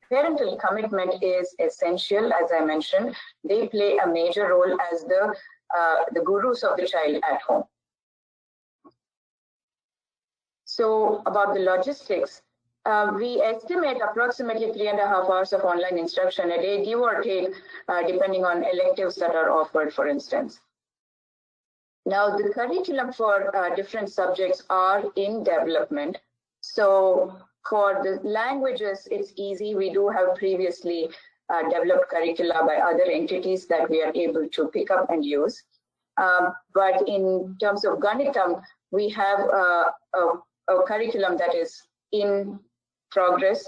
S4: Parental commitment is essential, as I mentioned. They play a major role as the gurus of the child at home. So about the logistics, we estimate approximately 3.5 hours of online instruction a day, give or take, depending on electives that are offered, for instance. Now, the curriculum for different subjects are in development. So for the languages, it's easy. We do have previously developed curricula by other entities that we are able to pick up and use. But in terms of Ganitam, we have a curriculum that is in progress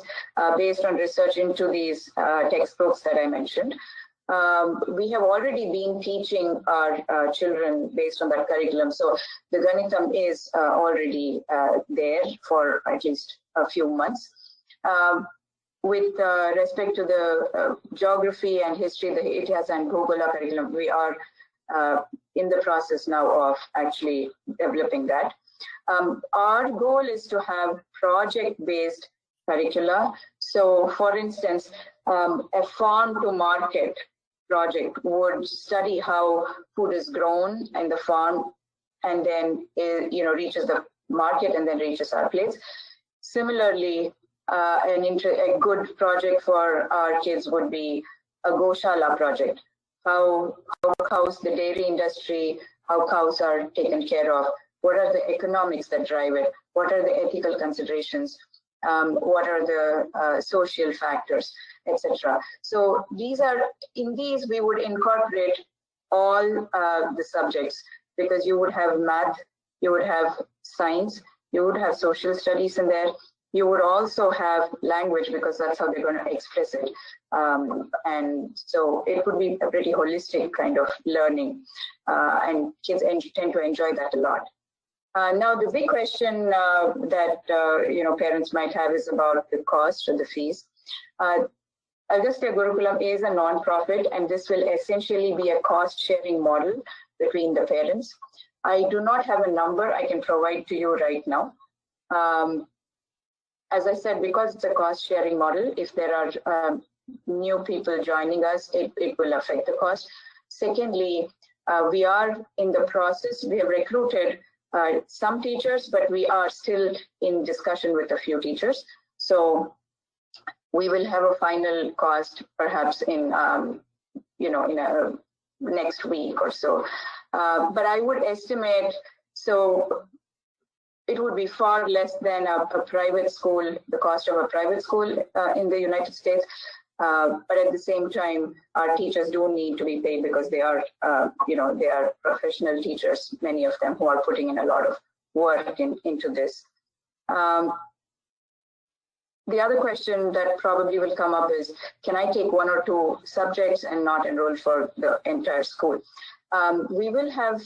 S4: based on research into these textbooks that I mentioned. We have already been teaching our children based on that curriculum. So the Ganitam is already there for at least a few months. With respect to the geography and history, the Itihas and Bhugala curriculum, we are in the process now of actually developing that. Our goal is to have project-based curricula. So, for instance, a farm to market project would study how food is grown in the farm and then reaches the market and then reaches our plates. Similarly, a good project for our kids would be a Goshala project. How cows, the dairy industry, how cows are taken care of. What are the economics that drive it? What are the ethical considerations? What are the social factors, etc. So in these we would incorporate all the subjects, because you would have math, you would have science, you would have social studies in there. You would also have language, because that's how they're going to express it. And so it would be a pretty holistic kind of learning, and kids tend to enjoy that a lot. Now, the big question that parents might have is about the cost or the fees. Agastya Gurukulam is a non-profit, and this will essentially be a cost-sharing model between the parents. I do not have a number I can provide to you right now. As I said, because it's a cost-sharing model, if there are new people joining us, it will affect the cost. Secondly, we are in the process. We have recruited some teachers, but we are still in discussion with a few teachers. So we will have a final cost perhaps in next week or so. But I would estimate, so it would be far less than a private school, the cost of a private school in the United States. But at the same time, our teachers do need to be paid because they are, they are professional teachers, many of them, who are putting in a lot of work into this. The other question that probably will come up is, can I take 1 or 2 subjects and not enroll for the entire school? We will have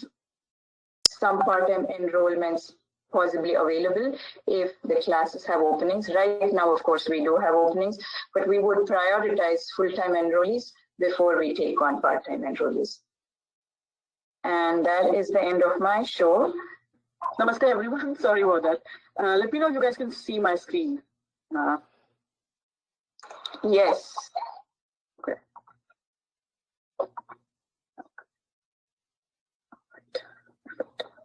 S4: some part-time enrollments possibly available if the classes have openings. Right now, of course, we do have openings, but we would prioritize full-time enrollees before we take on part-time enrollees. And that is the end of my show.
S5: Namaste, everyone. Sorry about that. Let me know if you guys can see my screen.
S4: Yes.
S5: Okay.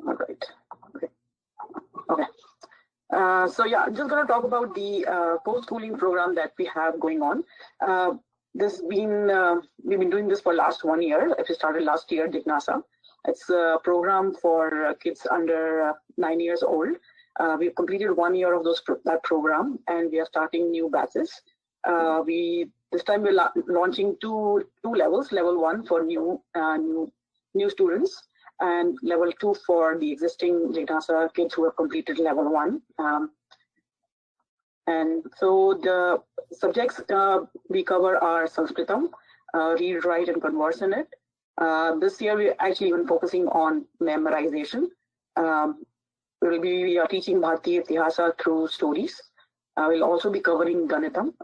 S5: All right. Okay. So yeah, I'm just going to talk about the post-schooling program that we have going on. We've been doing this for last 1 year. It started last year, Jignasa. It's a program for kids under 9 years old. We've completed 1 year of that program, and we are starting new batches. This time we're launching two levels. Level 1 for new students, and level 2 for the existing Jignasa kids who have completed level 1. And so the subjects we cover are Samskritam, read, write, and converse in it. This year we're actually even focusing on memorization. We are teaching Bharateeya through stories. We'll also be covering Ganitam.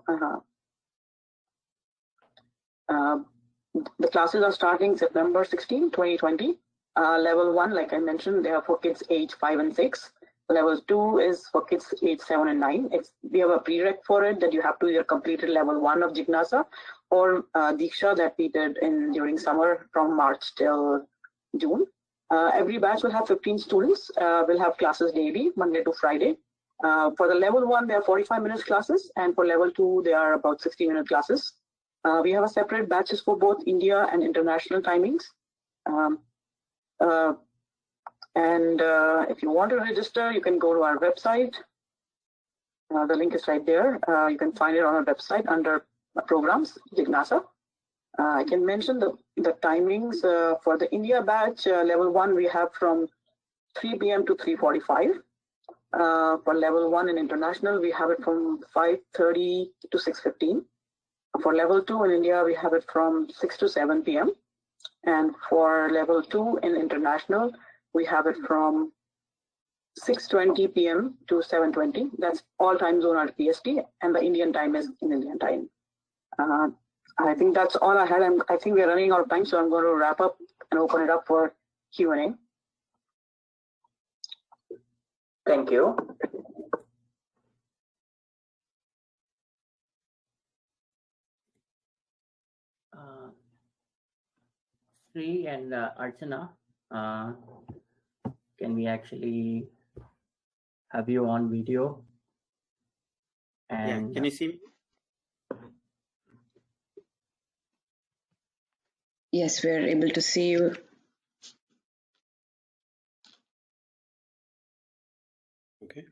S5: The classes are starting September 16, 2020. Level 1, like I mentioned, they are for kids age 5 and 6. Level 2 is for kids age 7 and 9. We have a prereq for it that you have to either complete level 1 of Jignasa or Diksha that we did during summer from March till June. Every batch will have 15 students. We'll have classes daily, Monday to Friday. For the level 1, there are 45 minutes classes, and for level 2, they are about 60-minute classes. We have a separate batches for both India and international timings. If you want to register, you can go to our website. The link is right there. You can find it on our website under programs, Jignasa. I can mention the timings for the India batch. Level 1, we have from 3 p.m. to 3:45. For level 1 in international, we have it from 5:30 to 6:15. For level 2 in India, we have it from 6 to 7 p.m. And for level 2 in international, we have it from 6:20 p.m. to 7:20. That's all time zone are PST, and the Indian time is in Indian time. I think that's all I had. I think we're running out of time, so I'm going to wrap up and open it up for Q&A.
S1: Thank you. Sri and Archana, can we actually have you on video? And
S2: yeah, can you see me?
S4: Yes, we are able to see you.
S2: Okay.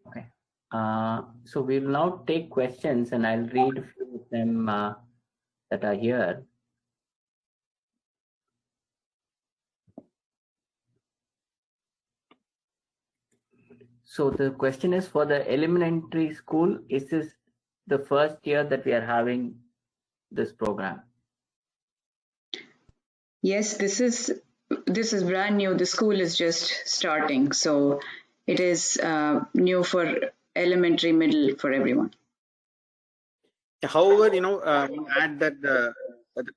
S1: Okay. So we will now take questions, and I'll read a few of them that are here. So the question is, for the elementary school, is this the first year that we are having this program?
S6: Yes, this is brand new. The school is just starting, so it is new for elementary, middle, for everyone.
S2: However, we add that the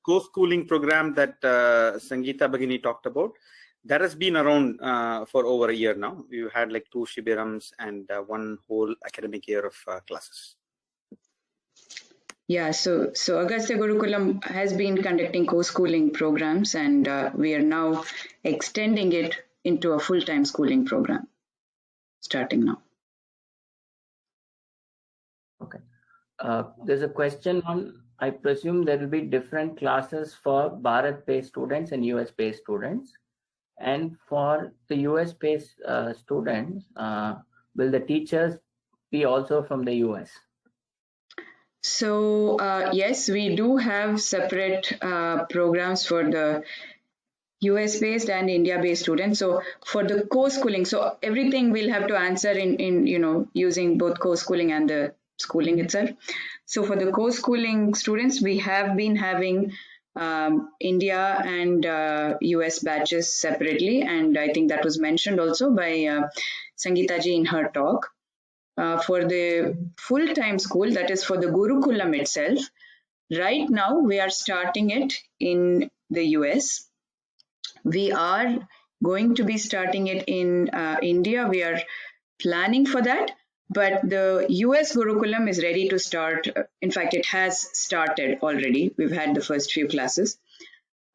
S2: co-schooling program that Sangeeta Bhagini talked about, that has been around for over a year now. We've had like 2 Shibirams and 1 whole academic year of classes.
S6: Yeah, so Agastya Gurukulam has been conducting co-schooling programs, and we are now extending it into a full-time schooling program, starting now.
S1: Okay. There's a question on I presume there will be different classes for Bharat-based students and US-based students. And for the US-based students, will the teachers be also from the US?
S6: So yes, we do have separate programs for the US-based and India-based students. So for the co-schooling, so everything we'll have to answer in using both co-schooling and the schooling itself. So for the co-schooling students, we have been having India and US batches separately, and I think that was mentioned also by Sangeeta ji in her talk. For the full-time school, that is for the Gurukulam itself, right now we are starting it in the US. We are going to be starting it in India. We are planning for that, but the US Gurukulam is ready to start. In fact, it has started already. We've had the first few classes.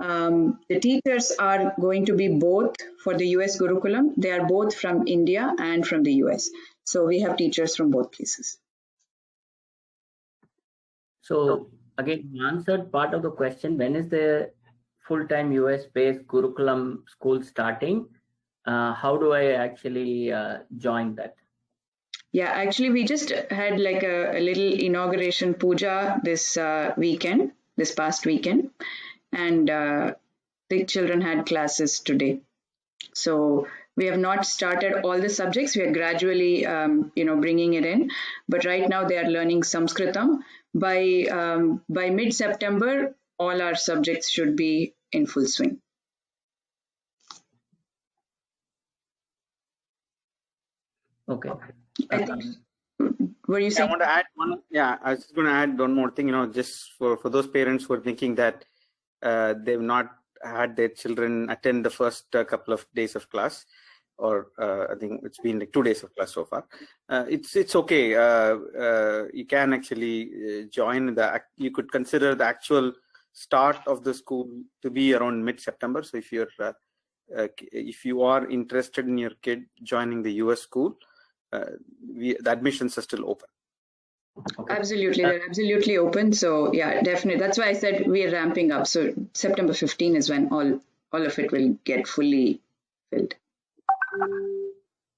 S6: The teachers are going to be both for the US Gurukulam. They are both from India and from the US. So we have teachers from both places.
S1: So again, you answered part of the question. When is the full-time US-based Gurukulam school starting? How do I actually join that?
S6: Yeah, actually, we just had like a little inauguration puja this weekend, this past weekend, and the children had classes today. So we have not started all the subjects. We are gradually, bringing it in. But right now they are learning Samskritam. By mid-September, all our subjects should be in full swing.
S1: Okay.
S6: I think, were you saying?
S2: I want to add one. Yeah, I was just going to add one more thing. Just for those parents who are thinking that they've not had their children attend the first couple of days of class, or I think it's been like 2 days of class so far. It's okay. You can actually join you could consider the actual start of the school to be around mid-September. So if you are interested in your kid joining the US school, the admissions are still open.
S6: Okay. Absolutely, they're absolutely open. So yeah, definitely. That's why I said we are ramping up. So September 15 is when all of it will get fully filled.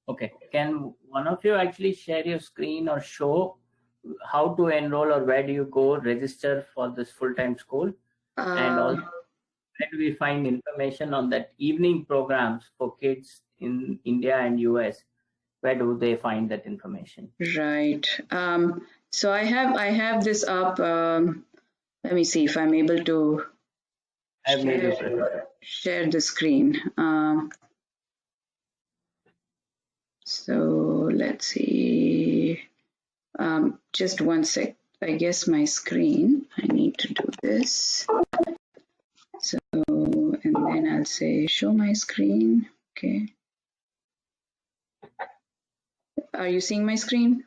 S1: Okay. Can one of you actually share your screen or show how to enroll, or where do you go register for this full-time school? And also, where do we find information on that evening programs for kids in India and US? Where do they find that information?
S6: Right. So I have this up. Let me see if I'm able to share the screen. So let's see. Just one sec. I guess my screen. I need to do this. So, and then I'll say show my screen. Okay. Are you seeing my screen?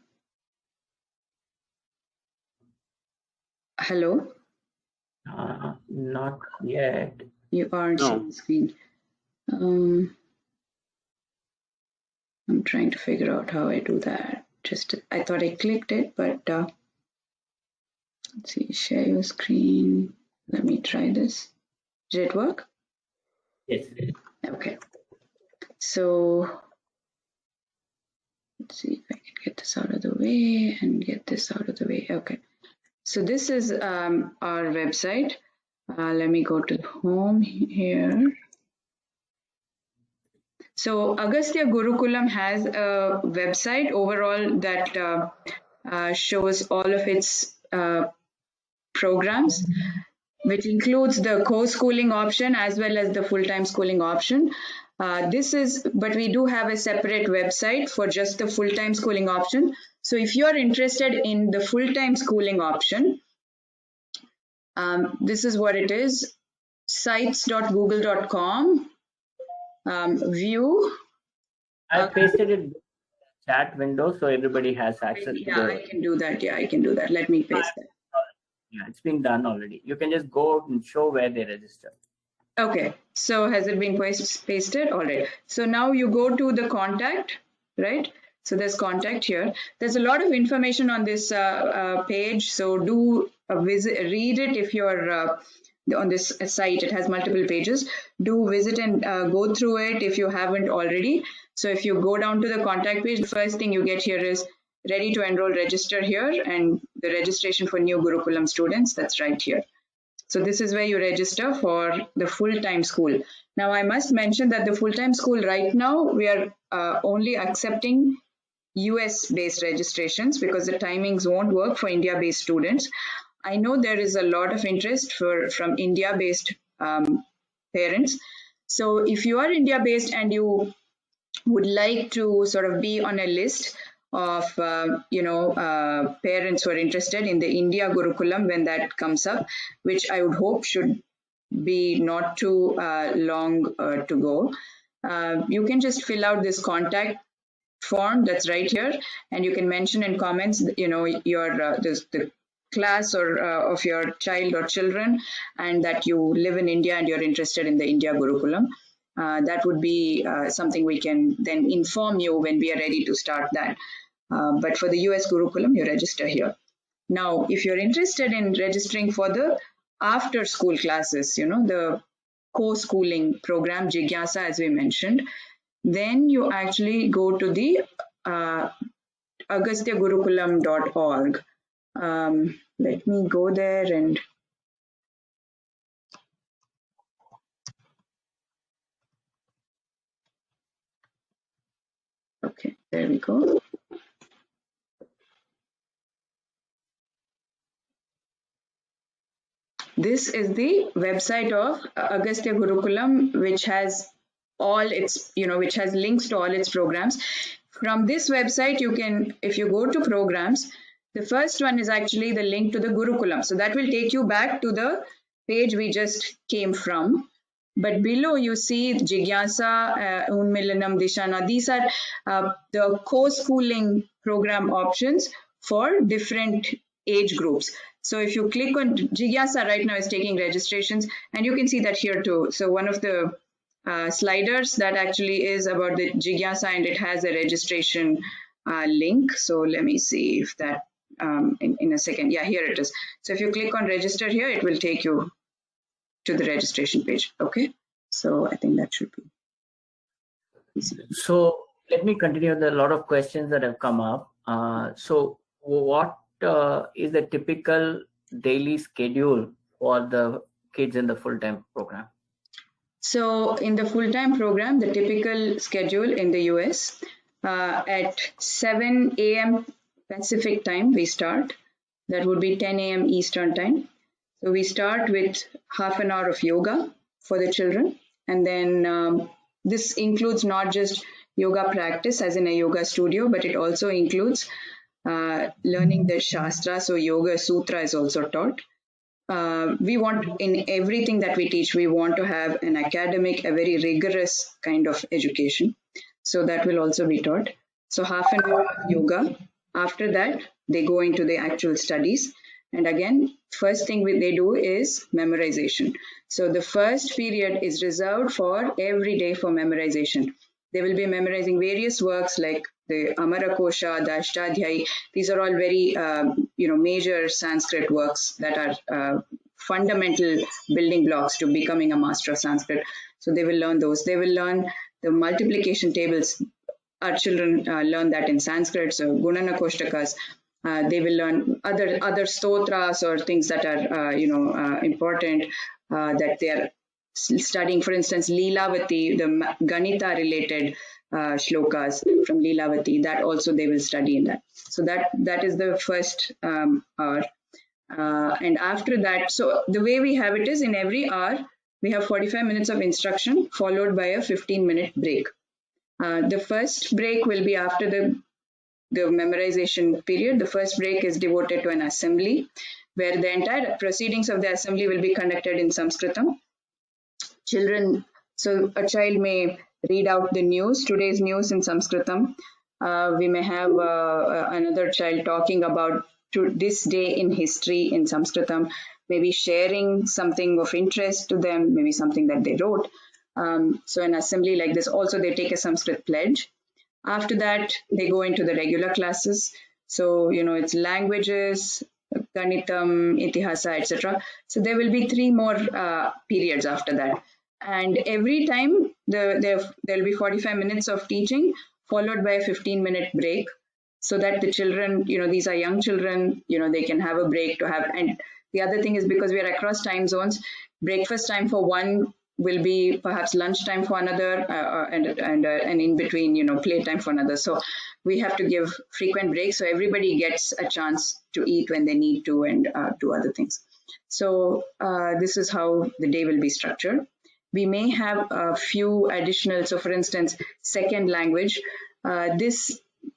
S6: Hello?
S1: Not yet.
S6: You aren't seeing the screen. I'm trying to figure out how I do that. I thought I clicked it, but let's see, share your screen. Let me try this. Did it work?
S1: Yes.
S6: Okay. So let's see if I can get this out of the way and get this out of the way. Okay. So this is our website. Let me go to home here. So Agastya Gurukulam has a website overall that shows all of its programs, which includes the co-schooling option as well as the full-time schooling option. But we do have a separate website for just the full-time schooling option. So if you are interested in the full-time schooling option, this is what it is: sites.google.com. View.
S1: I pasted it in the chat window so everybody has access to
S6: it. I can do that. Yeah, I can do that. Let me paste that.
S1: Yeah, it's been done already. You can just go and show where they register.
S6: Okay. So has it been pasted? All right. So now you go to the contact, right? So there's contact here. There's a lot of information on this page. So do read it if you're on this site. It has multiple pages. Do visit and go through it if you haven't already. So if you go down to the contact page, the first thing you get here is ready to enroll, register here, and the registration for new Gurukulam students. That's right here. So this is where you register for the full-time school. Now I must mention that the full-time school right now, we are only accepting US-based registrations because the timings won't work for India-based students. I know there is a lot of interest from India-based parents. So if you are India-based and you would like to sort of be on a list of parents who are interested in the India Gurukulam when that comes up, which I would hope should be not too long to go, you can just fill out this contact form that's right here, and you can mention in comments, your the class or of your child or children, and that you live in India and you're interested in the India Gurukulam. That would be something we can then inform you when we are ready to start that. But for the US Gurukulam, you register here. Now, if you're interested in registering for the after school classes, the co-schooling program, Jigyasa, as we mentioned, then you actually go to the agastyagurukulam.org. Let me go there and okay, there we go. This is the website of Agastya Gurukulam, which has all its, which has links to all its programs. From this website, you can, if you go to programs, the first one is actually the link to the Gurukulam. So that will take you back to the page we just came from. But below you see Jigyasa, Unmilanam, Dishana. These are the co-schooling program options for different age groups. So if you click on Jigyasa right now is taking registrations, and you can see that here too. So one of the sliders that actually is about the Jigyasa, and it has a registration link. So let me see if that in a second. Yeah, here it is. So if you click on register here, it will take you to the registration page. Okay, so I think that should be easy.
S1: So let me continue. There are a lot of questions that have come up. So what is the typical daily schedule for the kids in the full-time program?
S6: So in the full-time program, the typical schedule in the US, at 7 a.m. Pacific time, we start. That would be 10 a.m. Eastern time. So we start with half an hour of yoga for the children. And then this includes not just yoga practice as in a yoga studio, but it also includes learning the Shastra. So Yoga Sutra is also taught. We want, in everything that we teach, we want to have an academic, a very rigorous kind of education. So that will also be taught. So half an hour of yoga. After that, they go into the actual studies. And again, first thing they do is memorization. So the first period is reserved for every day for memorization. They will be memorizing various works like the Amarakosha, the Ashtadhyayi. These are all very, major Sanskrit works that are fundamental building blocks to becoming a master of Sanskrit. So they will learn those. They will learn the multiplication tables. Our children learn that in Sanskrit. So Gunana Koshtakas. They will learn other stotras or things that are, important that they are studying. For instance, Leelavati, the Ganita-related shlokas from Leelavati, that also they will study in that. So that is the first hour. And after that, so the way we have it is in every hour, we have 45 minutes of instruction followed by a 15-minute break. The first break will be after the memorization period. The first break is devoted to an assembly where the entire proceedings of the assembly will be conducted in Samskritam. Children, so a child may read out the news, today's news in Samskritam. We may have another child talking about this day in history in Samskritam, maybe sharing something of interest to them, maybe something that they wrote. So an assembly like this, also they take a Sanskrit pledge. After that, they go into the regular classes. So, it's languages, Ganitam, Itihasa, etc. So there will be 3 more periods after that. And every time there'll be 45 minutes of teaching followed by a 15-minute break, so that the children, these are young children, they can have a break to have. And the other thing is, because we are across time zones, breakfast time for one will be perhaps lunchtime for another, and in between, playtime for another. So we have to give frequent breaks so everybody gets a chance to eat when they need to and do other things. So this is how the day will be structured. We may have a few additional, so for instance, second language,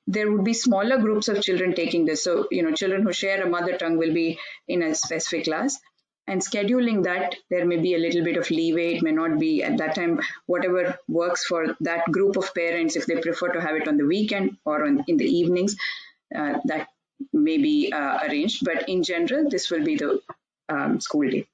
S6: there would be smaller groups of children taking this. So, children who share a mother tongue will be in a specific class. And scheduling that, there may be a little bit of leeway. It may not be at that time, whatever works for that group of parents. If they prefer to have it on the weekend or in the evenings, that may be arranged. But in general, this will be the school day.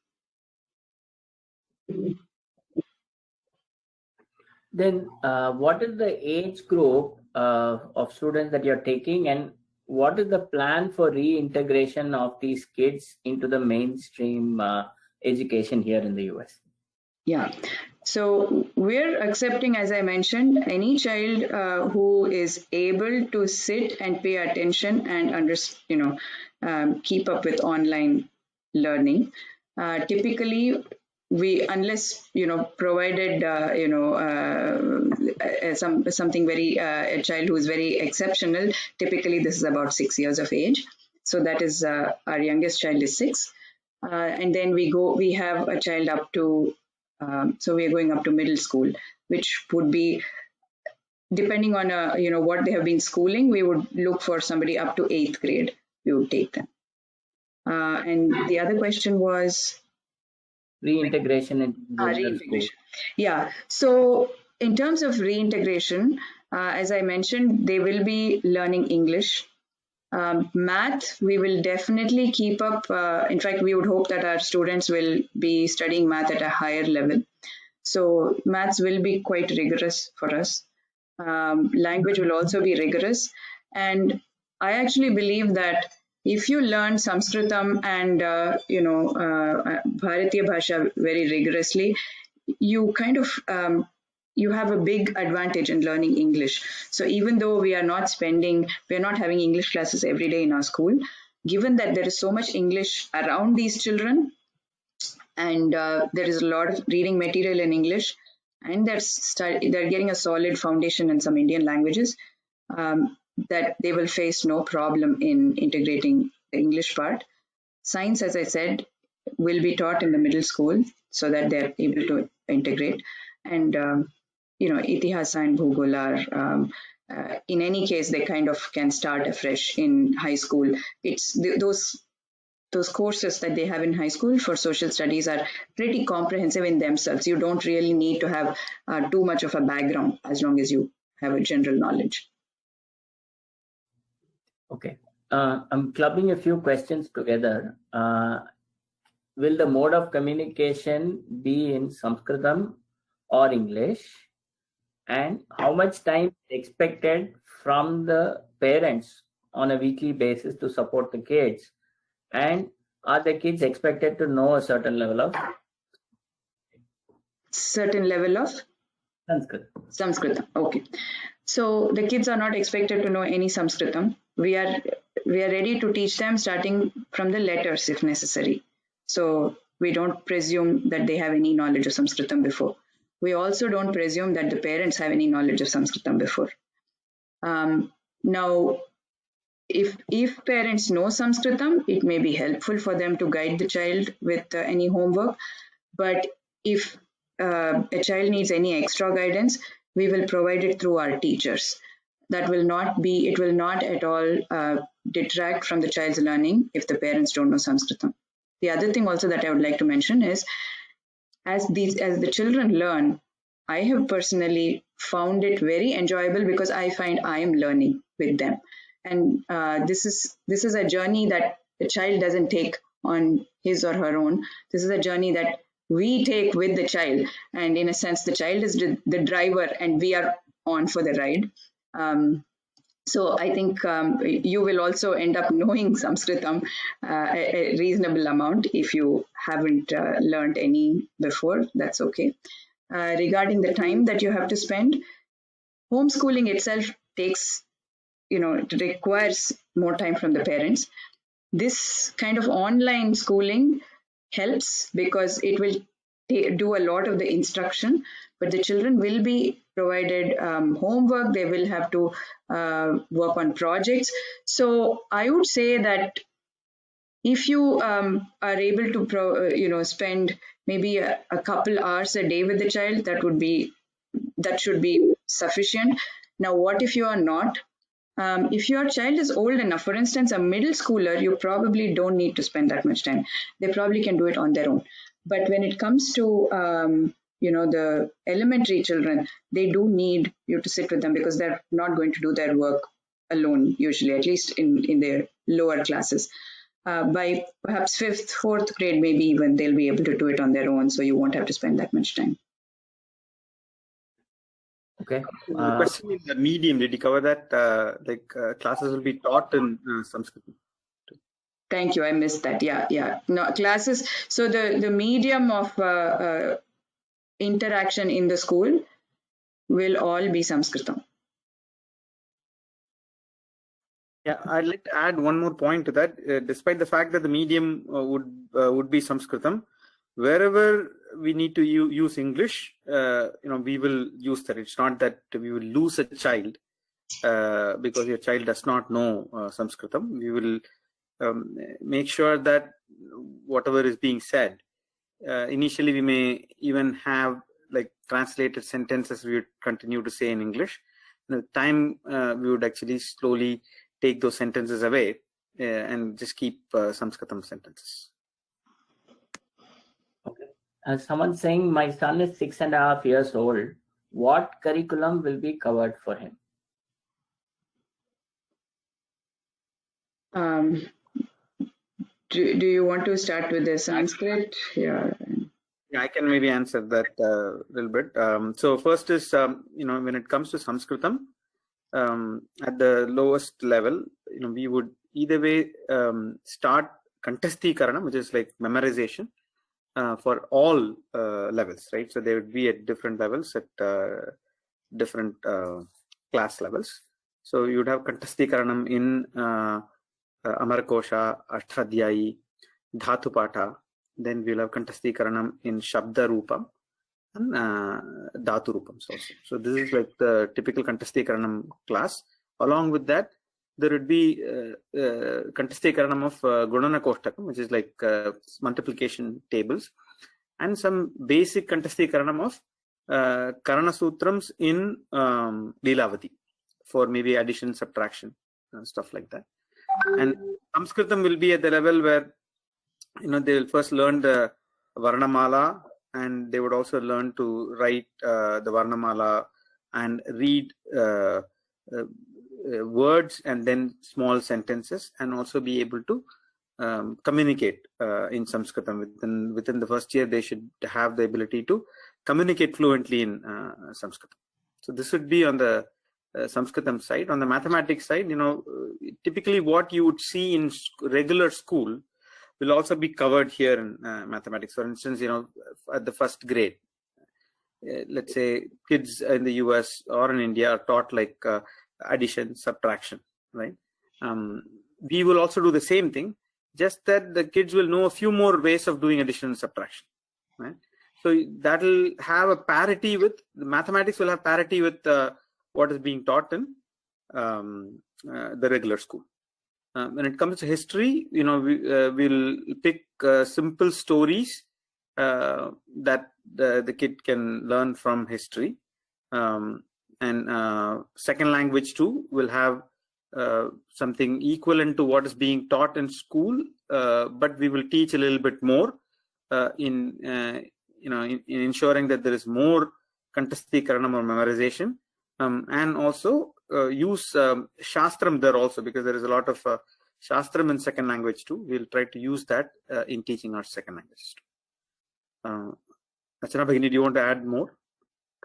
S1: Then what is the age group of students that you're taking, and what is the plan for reintegration of these kids into the mainstream education here in the US?
S6: Yeah, so we're accepting, as I mentioned, any child who is able to sit and pay attention and keep up with online learning. Typically, unless provided something very a child who is very exceptional, typically this is about 6 years of age. So that is our youngest child is 6, and then we have a child up to so we are going up to middle school, which would be, depending on what they have been schooling, we would look for somebody up to 8th grade. We would take them. And the other question was
S1: reintegration in
S6: reintegration. Yeah. So in terms of reintegration, as I mentioned, they will be learning English. Math, we will definitely keep up. In fact, we would hope that our students will be studying math at a higher level. So maths will be quite rigorous for us. Language will also be rigorous. And I actually believe that if you learn Samskritam and, Bharateeya Bhasha very rigorously, you kind of, you have a big advantage in learning English. So even though we are not having English classes every day in our school, given that there is so much English around these children, and there is a lot of reading material in English, and they're getting a solid foundation in some Indian languages, that they will face no problem in integrating the English part. Science, as I said, will be taught in the middle school so that they're able to integrate. And, Itihasa and Bhugol are, in any case, they kind of can start afresh in high school. It's those courses that they have in high school for social studies are pretty comprehensive in themselves. You don't really need to have too much of a background as long as you have a general knowledge.
S1: Okay. I'm clubbing a few questions together. Will the mode of communication be in Samskritam or English? And how much time is expected from the parents on a weekly basis to support the kids? And are the kids expected to know a certain level of
S6: Sanskritam? Okay. So the kids are not expected to know any Samskritam. We are ready to teach them starting from the letters if necessary. So we don't presume that they have any knowledge of Samskritam before. We also don't presume that the parents have any knowledge of Samskritam before. Now, if parents know Samskritam, it may be helpful for them to guide the child with any homework. But if a child needs any extra guidance, we will provide it through our teachers. It will not at all detract from the child's learning if the parents don't know Samskritam. The other thing also that I would like to mention is, as the children learn, I have personally found it very enjoyable because I find I am learning with them. And this is a journey that the child doesn't take on his or her own. This is a journey that we take with the child. And in a sense, the child is the driver and we are on for the ride. So I think you will also end up knowing Samskritam a reasonable amount if you haven't learned any before. That's okay. Regarding the time that you have to spend, homeschooling itself takes, it requires more time from the parents. This kind of online schooling helps because it will do a lot of the instruction, but the children will be provided homework. They will have to work on projects. So I would say that if you are able to spend maybe a couple hours a day with the child, that should be sufficient. Now, what if you are not? If your child is old enough, for instance, a middle schooler, you probably don't need to spend that much time. They probably can do it on their own. But when it comes to, the elementary children, they do need you to sit with them because they're not going to do their work alone, usually, at least in their lower classes. By perhaps 5th, 4th grade, maybe even they'll be able to do it on their own. So you won't have to spend that much time.
S1: Okay.
S2: The question in the medium, did you cover that? Classes will be taught in Sanskrit.
S6: Thank you. I missed that. Yeah. No, classes. So the medium of interaction in the school will all be Samskritam.
S2: Yeah, I'd like to add one more point to that. Despite the fact that the medium would be Sanskritam, wherever we need to use English, we will use that. It's not that we will lose a child because your child does not know Sanskritam. We will make sure that whatever is being said, initially we may even have like translated sentences we would continue to say in English. In the time we would actually slowly take those sentences away and just keep Sanskritam sentences.
S1: Okay. Someone saying my son is 6.5 years old. What curriculum will be covered for him?
S6: Do you want to start with the Sanskrit? Yeah,
S2: I can maybe answer that a little bit. So first is, when it comes to Sanskritam, at the lowest level, we would either way start Kantasthikaranam, which is like memorization for all levels, right? So they would be at different levels, at different class levels. So you would have Kantasthikaranam in Amarkosha, Ashtadhyayi, Dhatupata. Then we'll have Kantasthikaranam in Shabda Rupam and Dhatu Rupams also. So this is like the typical Kantasthikaranam class. Along with that, there would be Kantasthikaranam of Gunana Koshtakam, which is like multiplication tables, and some basic Kantasthikaranam of Karana Sutrams in Leelavati for maybe addition, subtraction, stuff like that. And Samskritam will be at the level where they will first learn the Varnamala, and they would also learn to write the Varnamala and read words and then small sentences, and also be able to communicate in Samskritam. Within the first year, they should have the ability to communicate fluently in Samskritam. So this would be on the Samskritam side. On the mathematics side, typically what you would see in regular school will also be covered here in mathematics. For instance, at the first grade, let's say kids in the US or in India are taught like addition, subtraction, right? We will also do the same thing, just that the kids will know a few more ways of doing addition and subtraction, right? So that will have a parity with, the mathematics will have parity with what is being taught in the regular school. When it comes to history, we'll pick simple stories that the kid can learn from history. And second language too will have something equivalent to what is being taught in school, but we will teach a little bit more in ensuring that there is more Kantasthikaranam or memorization, and also use Shastram there also, because there is a lot of Shastram in second language too. We'll try to use that in teaching our second language too. Archana Bhagini, do you want to add more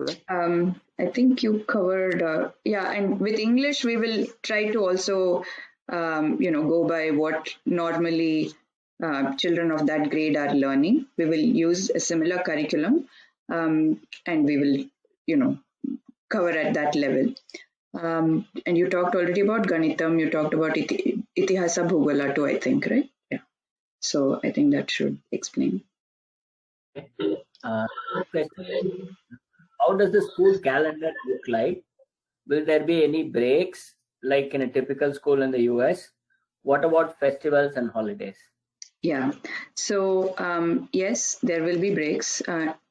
S2: to that?
S6: I think you covered, yeah, and with English, we will try to also, go by what normally children of that grade are learning. We will use a similar curriculum, and we will, cover at that level. And you talked already about Ganitam, you talked about Itihasa Bhugola too, I think, right? Yeah. So I think that should explain.
S1: Question: how does the school calendar look like? Will there be any breaks like in a typical school in the US? What about festivals and holidays?
S6: Yeah. So yes, there will be breaks,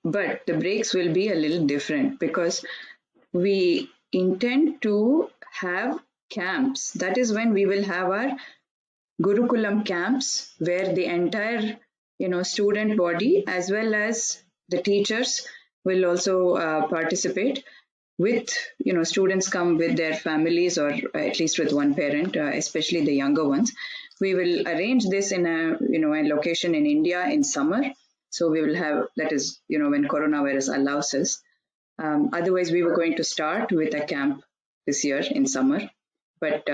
S6: but the breaks will be a little different because we intend to have camps. That is when we will have our Gurukulam camps where the entire, student body as well as the teachers will also participate. With, students come with their families or at least with one parent, especially the younger ones. We will arrange this in a, a location in India in summer. So we will have, that is, when coronavirus allows us. Otherwise, we were going to start with a camp this year in summer, but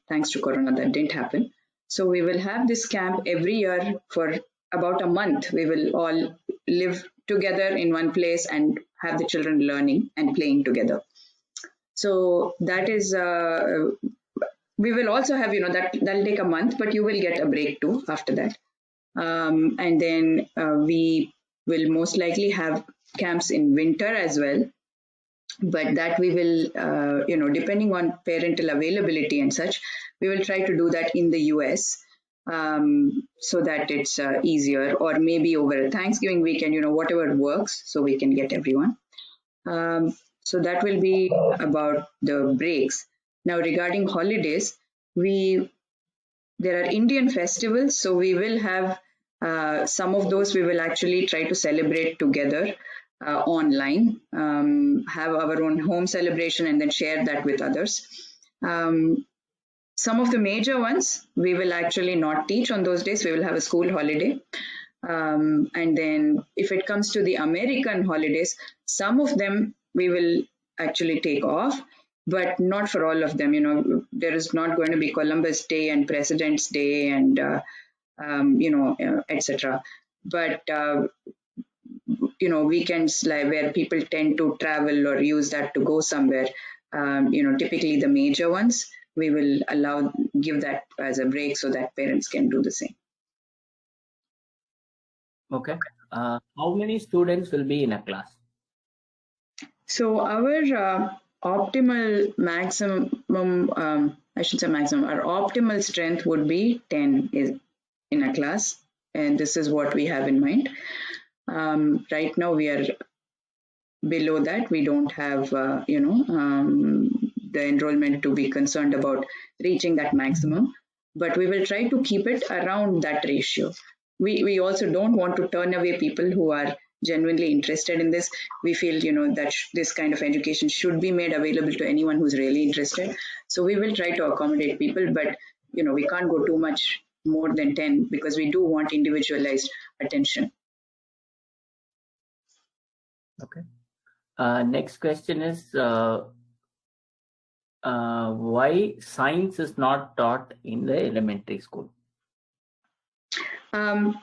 S6: thanks to Corona, that didn't happen. So we will have this camp every year for about a month. We will all live together in one place and have the children learning and playing together. So that is, we will also have, that'll take a month, but you will get a break too after that. And then we will most likely have camps in winter as well. But that we will, depending on parental availability and such, we will try to do that in the US so that it's easier, or maybe over a Thanksgiving weekend, whatever works, so we can get everyone. So that will be about the breaks. Now, regarding holidays, there are Indian festivals, so we will have some of those we will actually try to celebrate together online, have our own home celebration and then share that with others. Some of the major ones we will actually not teach on those days. We will have a school holiday. And then if it comes to the American holidays, some of them we will actually take off, but not for all of them. There is not going to be Columbus Day and President's Day and, etc. But, weekends like where people tend to travel or use that to go somewhere, typically the major ones, we will give that as a break so that parents can do the same.
S1: Okay. How many students will be in a class?
S6: So our optimal maximum, our optimal strength would be 10 in a class. And this is what we have in mind. Right now we are below that. We don't have, the enrollment to be concerned about reaching that maximum, but we will try to keep it around that ratio. We also don't want to turn away people who are genuinely interested in this. We feel, that this kind of education should be made available to anyone who's really interested. So we will try to accommodate people, but, we can't go too much more than 10 because we do want individualized attention.
S1: Okay. Next question is, why science is not taught in the elementary school?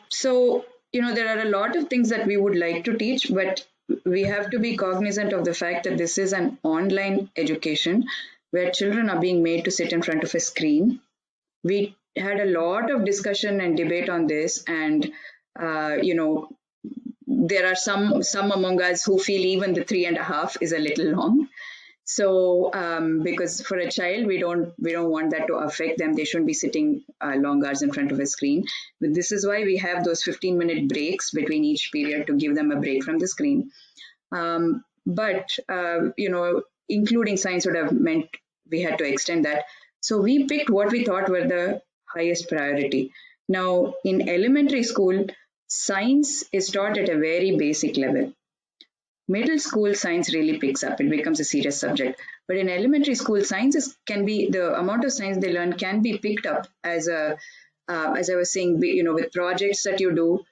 S6: So, there are a lot of things that we would like to teach, but we have to be cognizant of the fact that this is an online education where children are being made to sit in front of a screen. We had a lot of discussion and debate on this, and, there are some among us who feel even the 3.5 is a little long. So, because for a child, we don't want that to affect them. They shouldn't be sitting long hours in front of a screen. But this is why we have those 15-minute breaks between each period to give them a break from the screen. But, including science would have meant we had to extend that. So we picked what we thought were the highest priority. Now, in elementary school, science is taught at a very basic level. Middle school science really picks up. It becomes a serious subject. But in elementary school, the amount of science they learn can be picked up as I was saying, with projects that you do,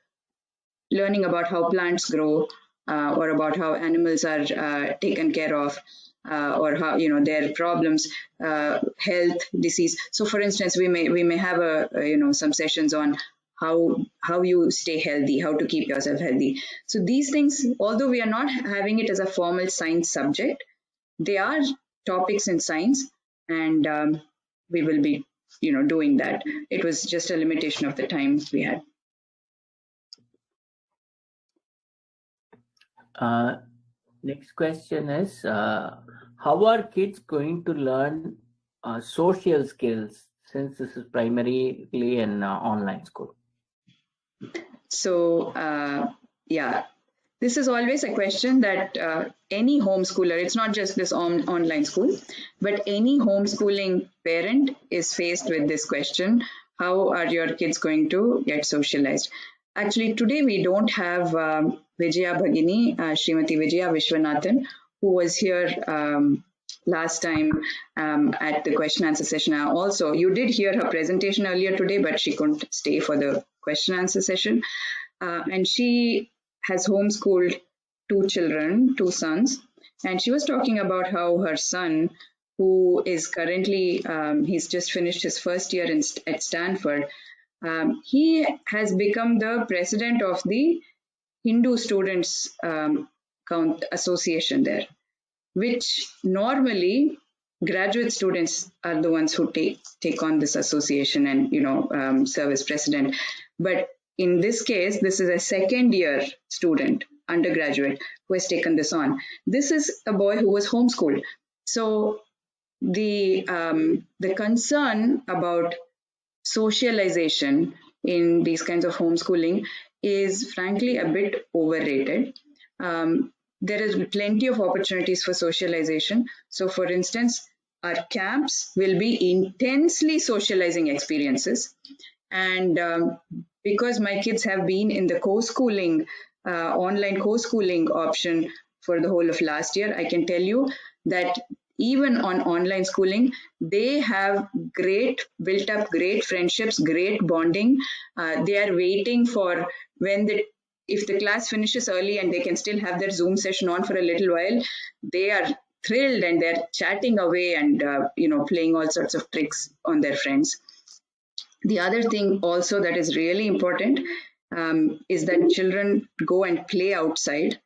S6: learning about how plants grow, or about how animals are taken care of, or how their problems, health, disease. So, for instance, we may have some sessions on how you stay healthy, how to keep yourself healthy. So these things, although we are not having it as a formal science subject, they are topics in science, and we will be doing that. It was just a limitation of the time we had.
S1: Next question is, how are kids going to learn social skills, since this is primarily an online school?
S6: So, this is always a question that any homeschooler, it's not just this online school, but any homeschooling parent is faced with this question: how are your kids going to get socialized? Actually, today we don't have Vijaya Bhagini, Srimati Vijaya Vishwanathan, who was here last time at the question answer session. Also, you did hear her presentation earlier today, but she couldn't stay for the question answer session. And she has homeschooled 2 children, 2 sons. And she was talking about how her son, who is currently, he's just finished his first year at Stanford, he has become the president of the Hindu Students Association there, which normally graduate students are the ones who take on this association and serve as president. But in this case, this is a second year student, undergraduate, who has taken this on. This is a boy who was homeschooled. So the concern about socialization in these kinds of homeschooling is frankly a bit overrated. There is plenty of opportunities for socialization. So, for instance, our camps will be intensely socializing experiences. And because my kids have been in the co-schooling, online co-schooling option for the whole of last year, I can tell you that even on online schooling, they have built up great friendships, great bonding. They are waiting for if the class finishes early and they can still have their Zoom session on for a little while, they are thrilled and they're chatting away and playing all sorts of tricks on their friends. The other thing also that is really important is that children go and play outside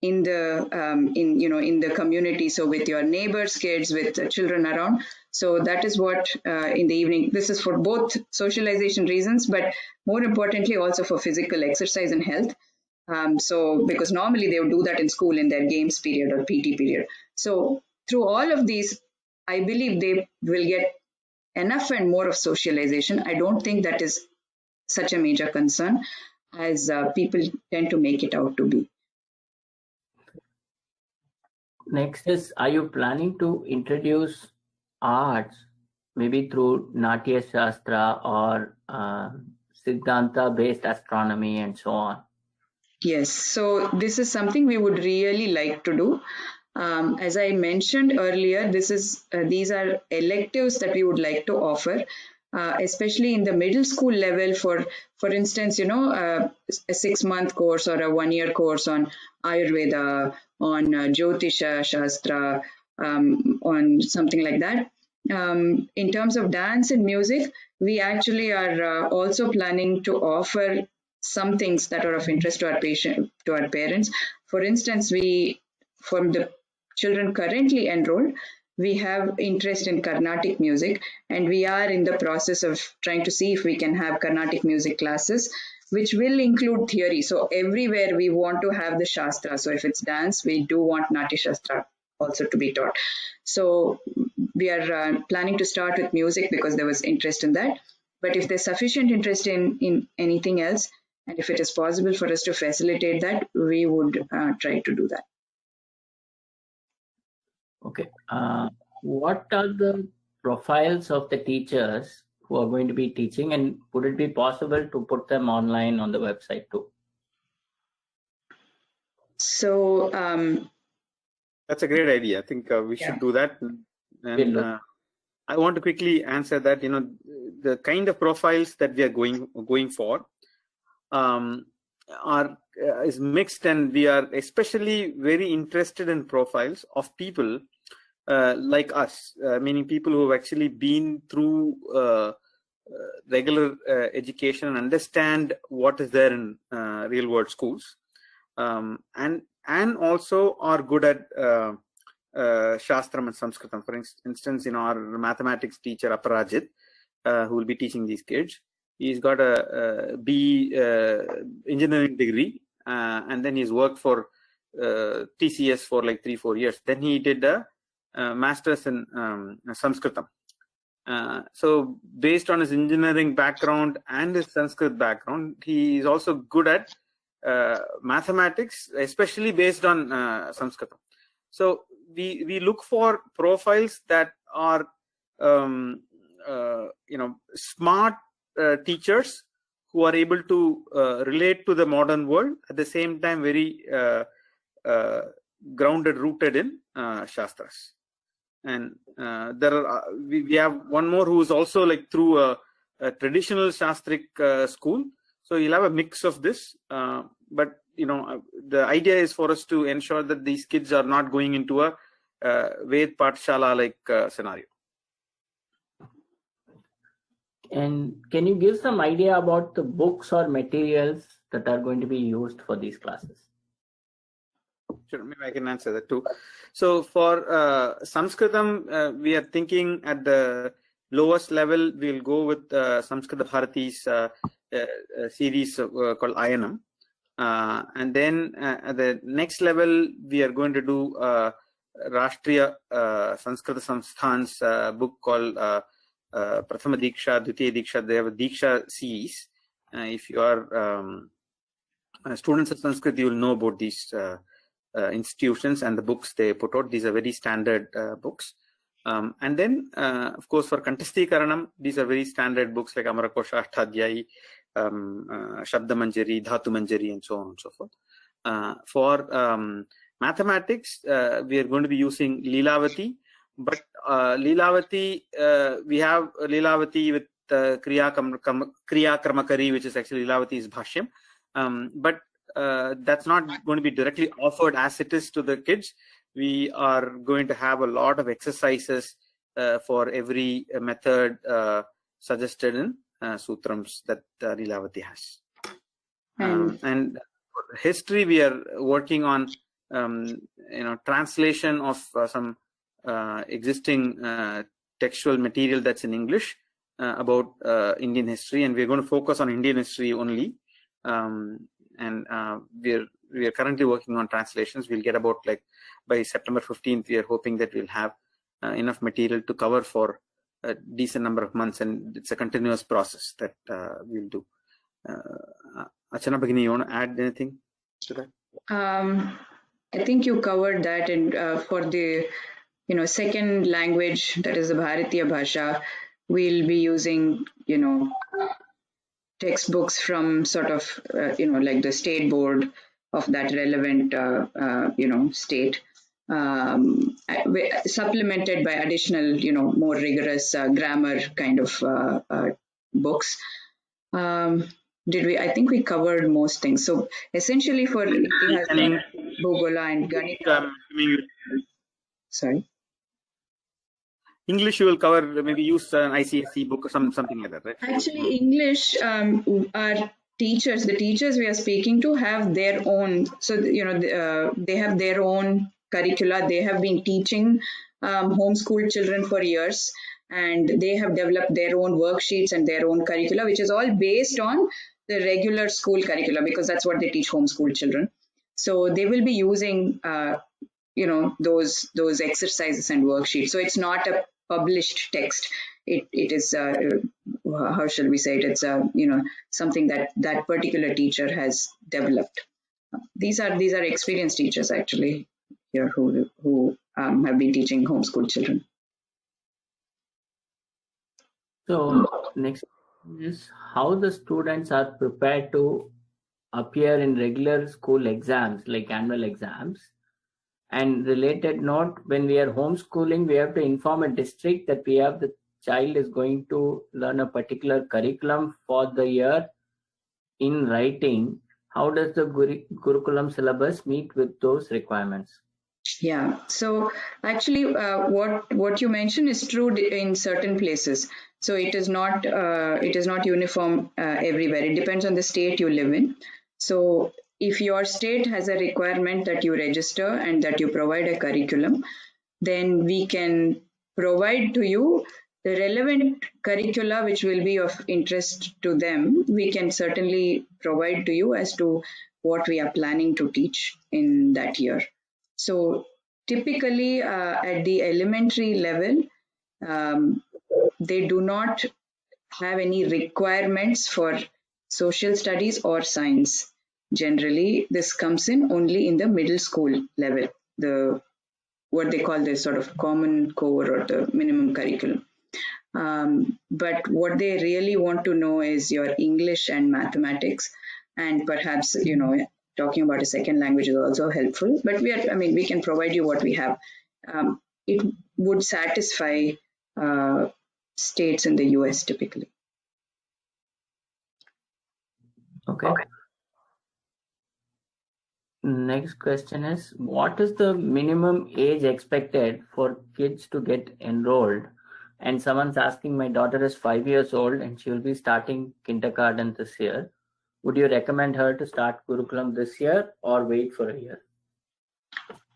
S6: in the community. So with your neighbors' kids, with children around. So that is what in the evening, this is for both socialization reasons, but more importantly also for physical exercise and health. So because normally they would do that in school in their games period or PT period. So through all of these, I believe they will get enough and more of socialization. I don't think that is such a major concern as people tend to make it out to be.
S1: Next is, are you planning to introduce arts, maybe through Natya Shastra or Siddhanta-based astronomy and so on? Yes,
S6: so this is something we would really like to do. As I mentioned earlier, these are electives that we would like to offer, especially in the middle school level. For instance, a 6-month course or a 1-year course on Ayurveda, on Jyotisha Shastra, on something like that. In terms of dance and music, we actually are also planning to offer some things that are of interest to our parents. For instance, from the children currently enrolled, we have interest in Carnatic music, and we are in the process of trying to see if we can have Carnatic music classes, which will include theory. So everywhere we want to have the Shastra. So if it's dance, we do want Natya Shastra also to be taught. So we are planning to start with music because there was interest in that. But if there's sufficient interest in anything else, and if it is possible for us to facilitate that, we would try to do that.
S1: Okay. What are the profiles of the teachers who are going to be teaching, and would it be possible to put them online on the website too?
S6: So
S2: that's a great idea. I think we should do that. And I want to quickly answer that. The kind of profiles that we are going for. is mixed, and we are especially very interested in profiles of people like us, meaning people who have actually been through regular education and understand what is there in real world schools, and also are good at Shastram and Samskritam. For instance, our mathematics teacher Aparajit, who will be teaching these kids, he's got a B engineering degree, and then he's worked for TCS for like 3-4 years. Then he did a master's in Samskritam. So based on his engineering background and his Sanskrit background, he is also good at mathematics, especially based on Sanskritam. So we look for profiles that are smart teachers who are able to relate to the modern world, at the same time very grounded, rooted in Shastras. And we have one more who is also like through a traditional Shastric school, so you'll have a mix of this, but the idea is for us to ensure that these kids are not going into a Ved Pathshala like scenario.
S1: And can you give some idea about the books or materials that are going to be used for these classes?
S2: Sure, maybe I can answer that too. So for Samskritam, we are thinking at the lowest level, we'll go with Samskrita Bharatee's series called Ayanam. And then at the next level, we are going to do Rashtriya Sanskrita Samsthan's book called Prathama Diksha, Dvitiya Diksha. They have a Diksha series. If you are students of Sanskrit, you will know about these institutions and the books they put out. These are very standard books. And then, of course, for Kantastikaranam, these are very standard books like Amarakosha, Ashtadhyayi, Shabda Manjari, Dhatu Manjari, and so on and so forth. For mathematics, we are going to be using Leelavati, but Leelavati, we have Leelavati with Kriya Kramakari, which is actually Leelavati's Bhashyam. But that's not going to be directly offered as it is to the kids. We are going to have a lot of exercises for every method suggested in Sutrams that Leelavati has. And for history, we are working on translation of some existing textual material that's in English about Indian history, and we're going to focus on Indian history only. And we are currently working on translations. We'll get about by September 15th. We are hoping that we'll have enough material to cover for a decent number of months, and it's a continuous process that we'll do. Achana Bhagini, you want to add anything to that?
S6: I think you covered that, and for the second language, that is the Bharateeya Bhasha, we'll be using textbooks from sort of like the state board of that relevant state, supplemented by additional more rigorous grammar kind of books. I think we covered most things. So essentially for Itihas, Bhugola, and Ganita. Sorry.
S2: English you will cover, maybe use an ICSE book or something like that, right?
S6: Actually, English, our teachers, the teachers we are speaking to have their own, so they have their own curricula. They have been teaching homeschool children for years, and they have developed their own worksheets and their own curricula, which is all based on the regular school curricula, because that's what they teach homeschool children. So they will be using those exercises and worksheets. So it's not a published text. It is how shall we say it? It's something that particular teacher has developed. These are experienced teachers actually here who have been teaching homeschool children.
S1: So next is how the students are prepared to appear in regular school exams like annual exams. And related note, when we are homeschooling, we have to inform a district that we have the child is going to learn a particular curriculum for the year in writing, how does the Gurukulam syllabus meet with those requirements?
S6: Yeah, so actually what you mentioned is true in certain places. So it is not uniform everywhere. It depends on the state you live in. So if your state has a requirement that you register and that you provide a curriculum, then we can provide to you the relevant curricula which will be of interest to them. We can certainly provide to you as to what we are planning to teach in that year. So typically at the elementary level, they do not have any requirements for social studies or science. Generally, this comes in only in the middle school level, the what they call the sort of common core or the minimum curriculum. But what they really want to know is your English and mathematics, and perhaps, talking about a second language is also helpful. But we can provide you what we have. It would satisfy states in the US typically.
S1: Okay. Next question is, what is the minimum age expected for kids to get enrolled? And someone's asking, my daughter is 5 years old and she will be starting kindergarten this year. Would you recommend her to start Gurukulam this year or wait for a year?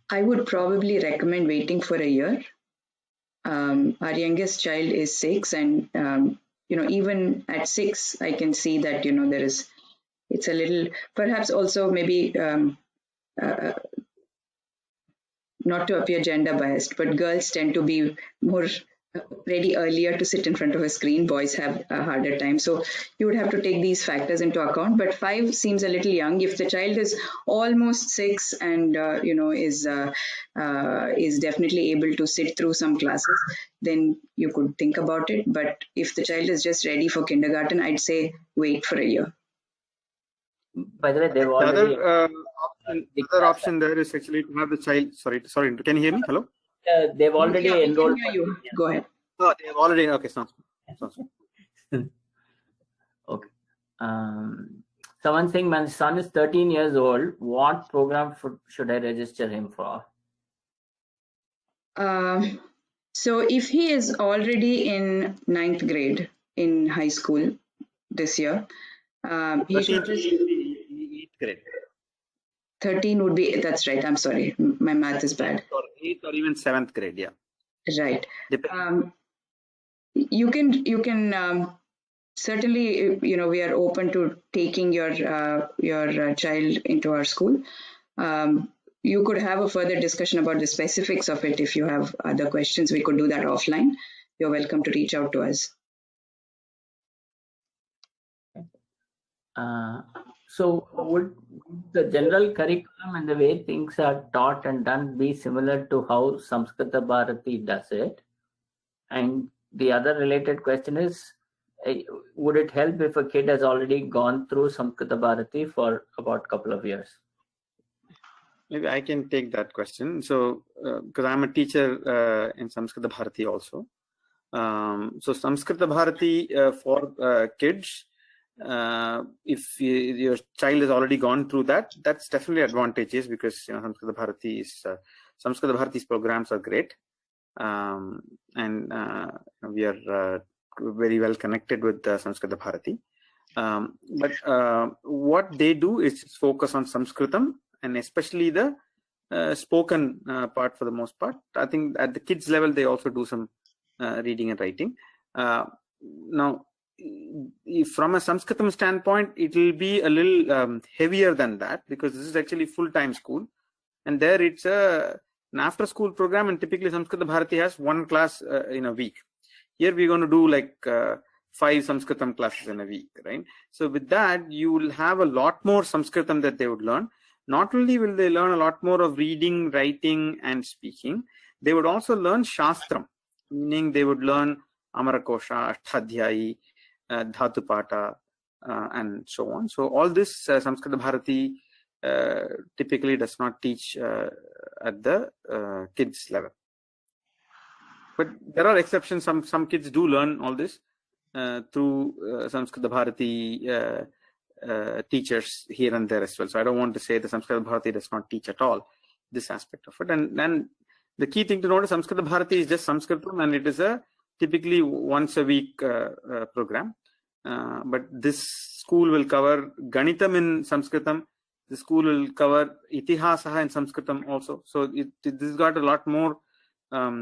S6: I would probably recommend waiting for a year. Our youngest child is 6, and even at 6, I can see that it's a little, perhaps also maybe not to appear gender biased, but girls tend to be more ready earlier to sit in front of a screen. Boys have a harder time. So you would have to take these factors into account. But 5 seems a little young. If the child is almost 6 and is definitely able to sit through some classes, then you could think about it. But if the child is just ready for kindergarten, I'd say wait for a year.
S1: By the way, they've already.
S2: The other option there is actually to have the child. Sorry. Can you hear me? Hello.
S1: They've already enrolled.
S6: We can hear you. Go ahead.
S2: Oh, they've already. Okay, sounds good.
S1: Okay. Someone saying, my son is 13 years old. What program should I register him for?
S6: So if he is already in 9th grade in high school this year, he should just
S2: 8th grade.
S6: 13 would be, that's right. I'm sorry. My math is bad.
S2: Or 8th or even 7th grade. Yeah.
S6: Right. You can certainly, we are open to taking your child into our school. You could have a further discussion about the specifics of it. If you have other questions, we could do that offline. You're welcome to reach out to us.
S1: So would the general curriculum and the way things are taught and done be similar to how Samskrita Bharati does it? And the other related question is, would it help if a kid has already gone through Samskrita Bharati for about a couple of years?
S2: Maybe I can take that question. So, because I'm a teacher in Samskrita Bharati also. So Samskrita Bharati for kids, if your child has already gone through that, that's definitely advantageous, because Samskrita Bharati's programs are great, and we are very well connected with Samskrita Bharati. But what they do is focus on Samskritam, and especially the spoken part for the most part. I think at the kids level they also do some reading and writing. Now, from a Samskritam standpoint, it will be a little heavier than that, because this is actually full-time school, and there it's an after-school program, and typically Samskrita Bharati has 1 class in a week. Here we're going to do like 5 Samskritam classes in a week, right? So with that, you will have a lot more Samskritam that they would learn. Not only will they learn a lot more of reading, writing, and speaking, they would also learn Shastram, meaning they would learn Amarakosha, Ashtadhyayi, Dhatupata, and so on. So all this Samskrita Bharati typically does not teach at the kids level. But there are exceptions. Some kids do learn all this through Samskrita Bharati teachers here and there as well. So I don't want to say the Samskritam Bharati does not teach at all this aspect of it. And the key thing to note is Samskritam Bharati is just Samskritam, and it is a typically once a week program. But this school will cover Ganitam in Samskritam. The school will cover Itihasaha in Samskritam also. So this has got a lot more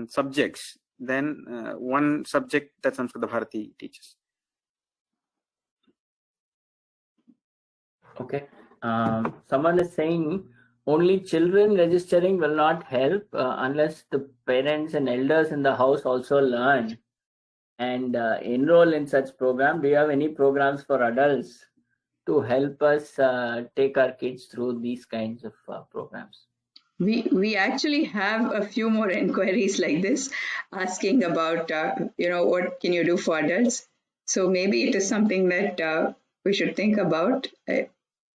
S2: subjects than one subject that Samskritam Bharati teaches.
S1: Okay. Someone is saying only children registering will not help unless the parents and elders in the house also learn and enroll in such program. Do you have any programs for adults to help us take our kids through these kinds of programs?
S6: We actually have a few more inquiries like this asking about, what can you do for adults? So maybe it is something that we should think about.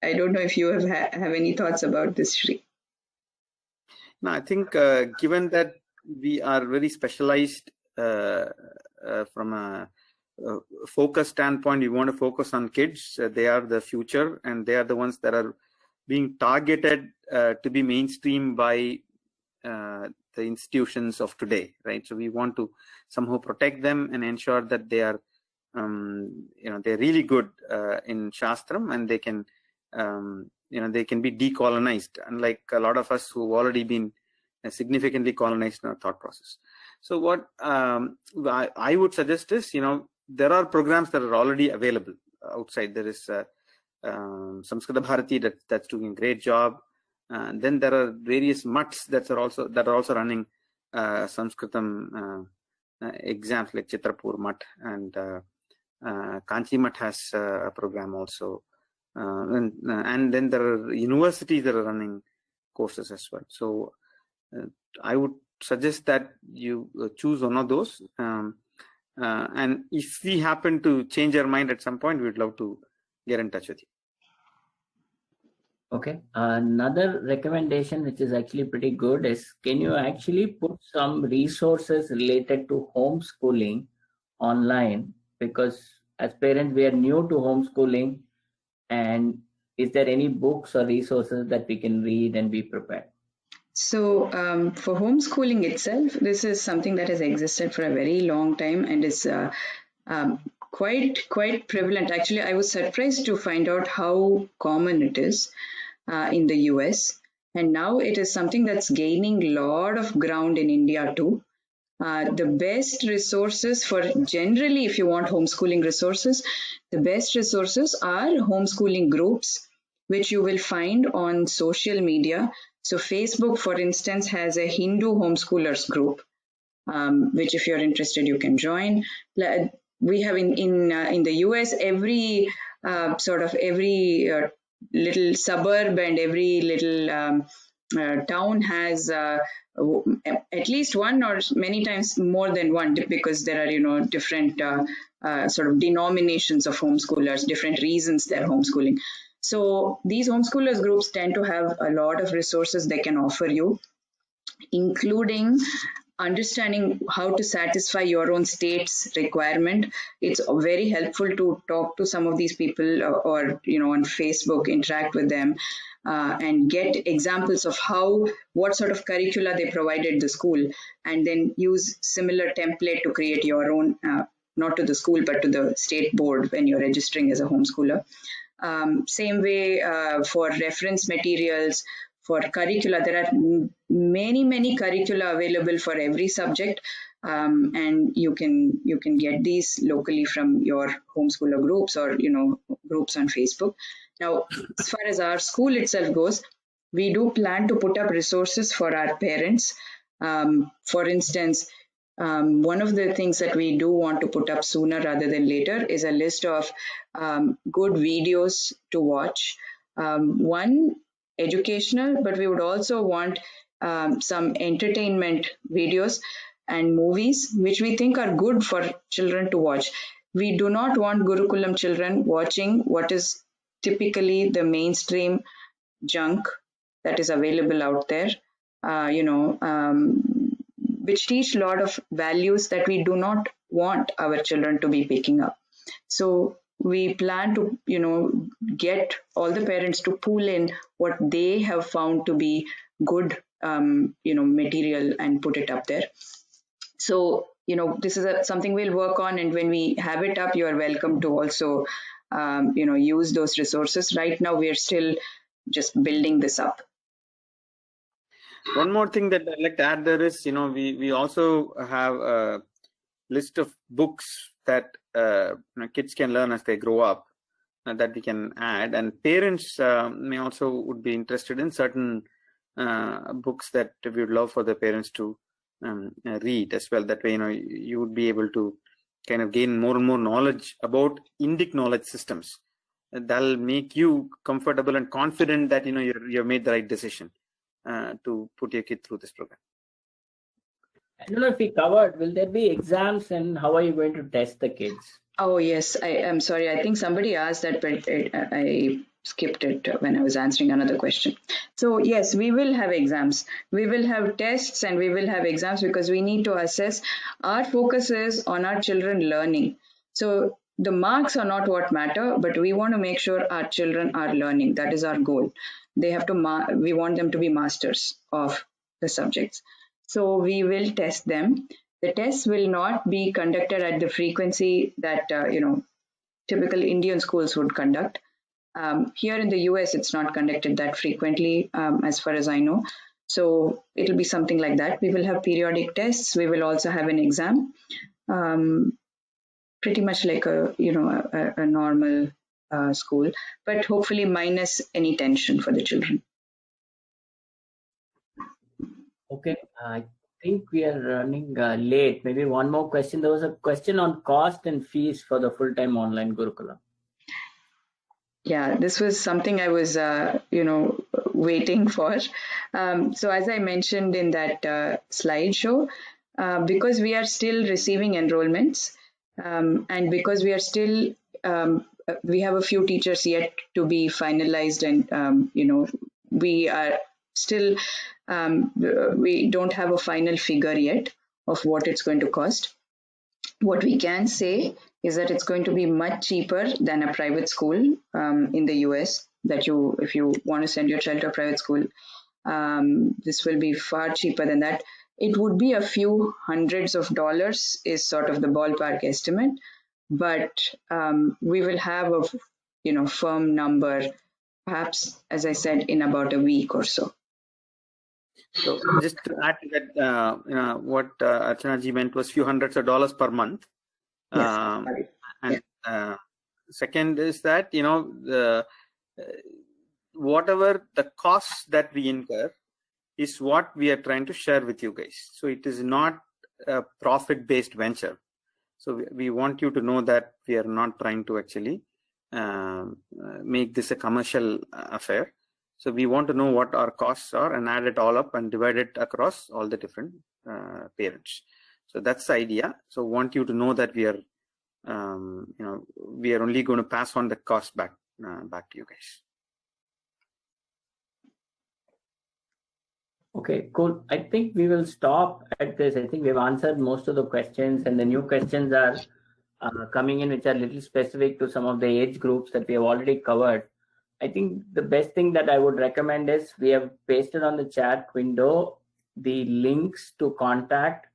S6: I don't know if you have any thoughts about this, Shri.
S2: No, I think given that we are very specialized from a focus standpoint, we want to focus on kids. They are the future, and they are the ones that are being targeted to be mainstream by the institutions of today, right? So we want to somehow protect them and ensure that they are, they're really good in Shastram, and they can, they can be decolonized, unlike a lot of us who've already been significantly colonized in our thought process. So what I would suggest is, there are programs that are already available outside. There is Samskritam Bharati that's doing a great job. Then there are various mutts that are also running Samskritam exams, like Chitrapur Mutt, and Kanchi Mutt has a program also. And then there are universities that are running courses as well. So I would suggest that you choose one of those. And if we happen to change our mind at some point, we'd love to get in touch with you.
S1: Okay. Another recommendation, which is actually pretty good, is can you actually put some resources related to homeschooling online? Because as parents, we are new to homeschooling. And is there any books or resources that we can read and be prepared?
S6: So for homeschooling itself, this is something that has existed for a very long time and is quite prevalent. Actually, I was surprised to find out how common it is in the US. And now it is something that's gaining a lot of ground in India too. The best resources for generally, if you want homeschooling resources, the best resources are homeschooling groups, which you will find on social media. So Facebook, for instance, has a Hindu homeschoolers group, which if you're interested, you can join. We have in the US, every little suburb and every little town has at least one or many times more than one, because there are different sort of denominations of homeschoolers, different reasons they're homeschooling. So these homeschoolers groups tend to have a lot of resources they can offer you, including understanding how to satisfy your own state's requirement. It's very helpful to talk to some of these people or on Facebook, interact with them and get examples of what sort of curricula they provided the school, and then use similar template to create your own, not to the school but to the state board when you're registering as a homeschooler. Same way for reference materials, for curricula, there are many curricula available for every subject, and you can get these locally from your homeschooler groups or groups on Facebook. Now, as far as our school itself goes, we do plan to put up resources for our parents. For instance, one of the things that we do want to put up sooner rather than later is a list of good videos to watch. One, educational, but we would also want some entertainment videos and movies which we think are good for children to watch. We do not want Gurukulam children watching what is typically the mainstream junk that is available out there, which teach a lot of values that we do not want our children to be picking up. So we plan to, get all the parents to pull in what they have found to be good, material and put it up there. So, this is something we'll work on, and when we have it up, you are welcome to also, use those resources. Right now, we are still just building this up.
S2: One more thing that I'd like to add there is, we also have a list of books that kids can learn as they grow up that we can add, and parents may also would be interested in certain books that we would love for the parents to read as well. That way, you would be able to kind of gain more and more knowledge about Indic knowledge systems. That'll make you comfortable and confident that you've made the right decision to put your kid through this program.
S1: I don't know if we covered, will there be exams, and how are you going to test the kids?
S6: Oh, yes. I'm sorry. I think somebody asked that, but I skipped it when I was answering another question. So, yes, we will have exams. We will have tests and we will have exams because we need to assess. Our focus is on our children learning. So, the marks are not what matter, but we want to make sure our children are learning. That is our goal. They have to. We want them to be masters of the subjects. So we will test them. The tests will not be conducted at the frequency that typical Indian schools would conduct. Here in the US, it's not conducted that frequently, as far as I know. So it'll be something like that. We will have periodic tests. We will also have an exam, pretty much like a normal school, but hopefully minus any tension for the children.
S1: Okay, I think we are running late. Maybe one more question. There was a question on cost and fees for the full-time online Gurukulam.
S6: Yeah, this was something I was, waiting for. So as I mentioned in that slideshow, because we are still receiving enrollments, and because we are still, we have a few teachers yet to be finalized, and we are still, we don't have a final figure yet of what it's going to cost. What we can say is that it's going to be much cheaper than a private school in the US. That if you want to send your child to a private school, this will be far cheaper than that. It would be a few hundreds of dollars is sort of the ballpark estimate, but we will have a firm number, perhaps, as I said, in about a week or so.
S2: So just to add to that, what Archana ji meant was few hundreds of dollars per month.
S6: Yes.
S2: And second is that, whatever the costs that we incur is what we are trying to share with you guys. So it is not a profit-based venture. So we want you to know that we are not trying to actually make this a commercial affair. So we want to know what our costs are and add it all up and divide it across all the different parents. So that's the idea. So want you to know that we are, we are only going to pass on the cost back to you guys.
S1: Okay, cool. I think we will stop at this. I think we've answered most of the questions, and the new questions are coming in, which are a little specific to some of the age groups that we have already covered. I think the best thing that I would recommend is we have pasted on the chat window the links to contact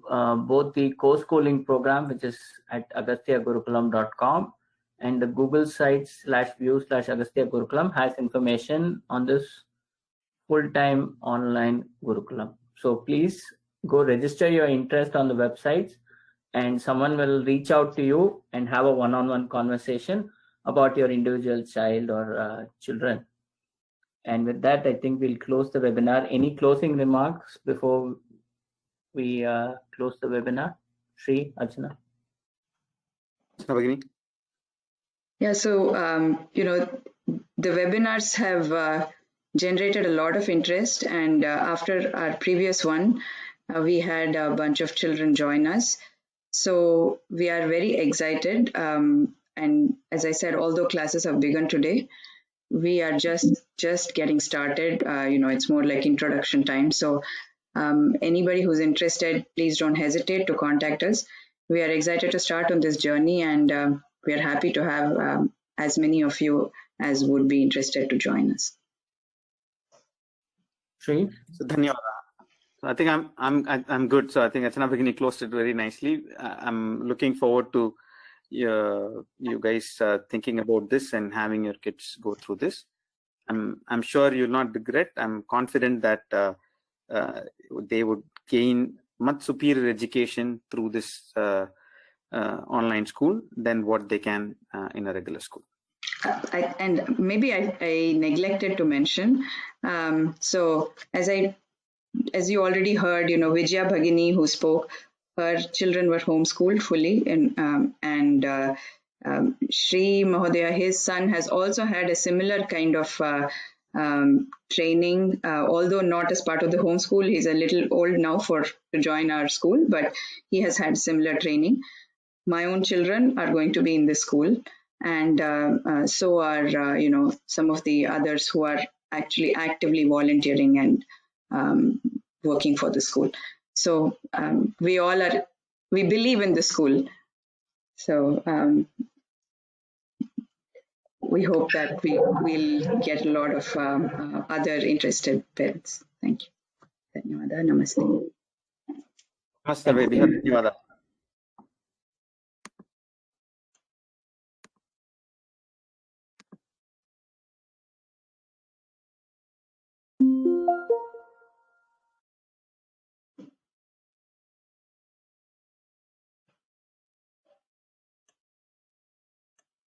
S1: both the co-schooling program, which is at agastyagurukulam.com, and the Google site /view/Agastya Gurukulam has information on this full-time online Gurukulam. So please go register your interest on the websites, and someone will reach out to you and have a one-on-one conversation about your individual child or children. And with that, I think we'll close the webinar. Any closing remarks before we close the webinar? Sri, Archana?
S6: Yeah, so, the webinars have generated a lot of interest, and after our previous one, we had a bunch of children join us. So we are very excited. And as I said, although classes have begun today, we are just getting started. It's more like introduction time. So anybody who's interested, please don't hesitate to contact us. We are excited to start on this journey, and we are happy to have as many of you as would be interested to join us.
S1: Sri?
S2: So dhanyawad. I think I'm good. So I think Archana Bhagini closed it very nicely. I'm looking forward to you guys thinking about this and having your kids go through this. I'm sure you'll not regret. I'm confident that they would gain much superior education through this online school than what they can in a regular school.
S6: And maybe I neglected to mention. So as you already heard, Vijaya Bhagini, who spoke, her children were homeschooled fully, and Sri Mahodaya, his son, has also had a similar kind of training, although not as part of the homeschool. He's a little old now to join our school, but he has had similar training. My own children are going to be in this school, and so are some of the others who are actually actively volunteering and working for the school. So we believe in the school. So we hope that we will get a lot of other interested parents. Thank you. Dhanyawada. Namaste.
S2: Namaste, Dhanyawada.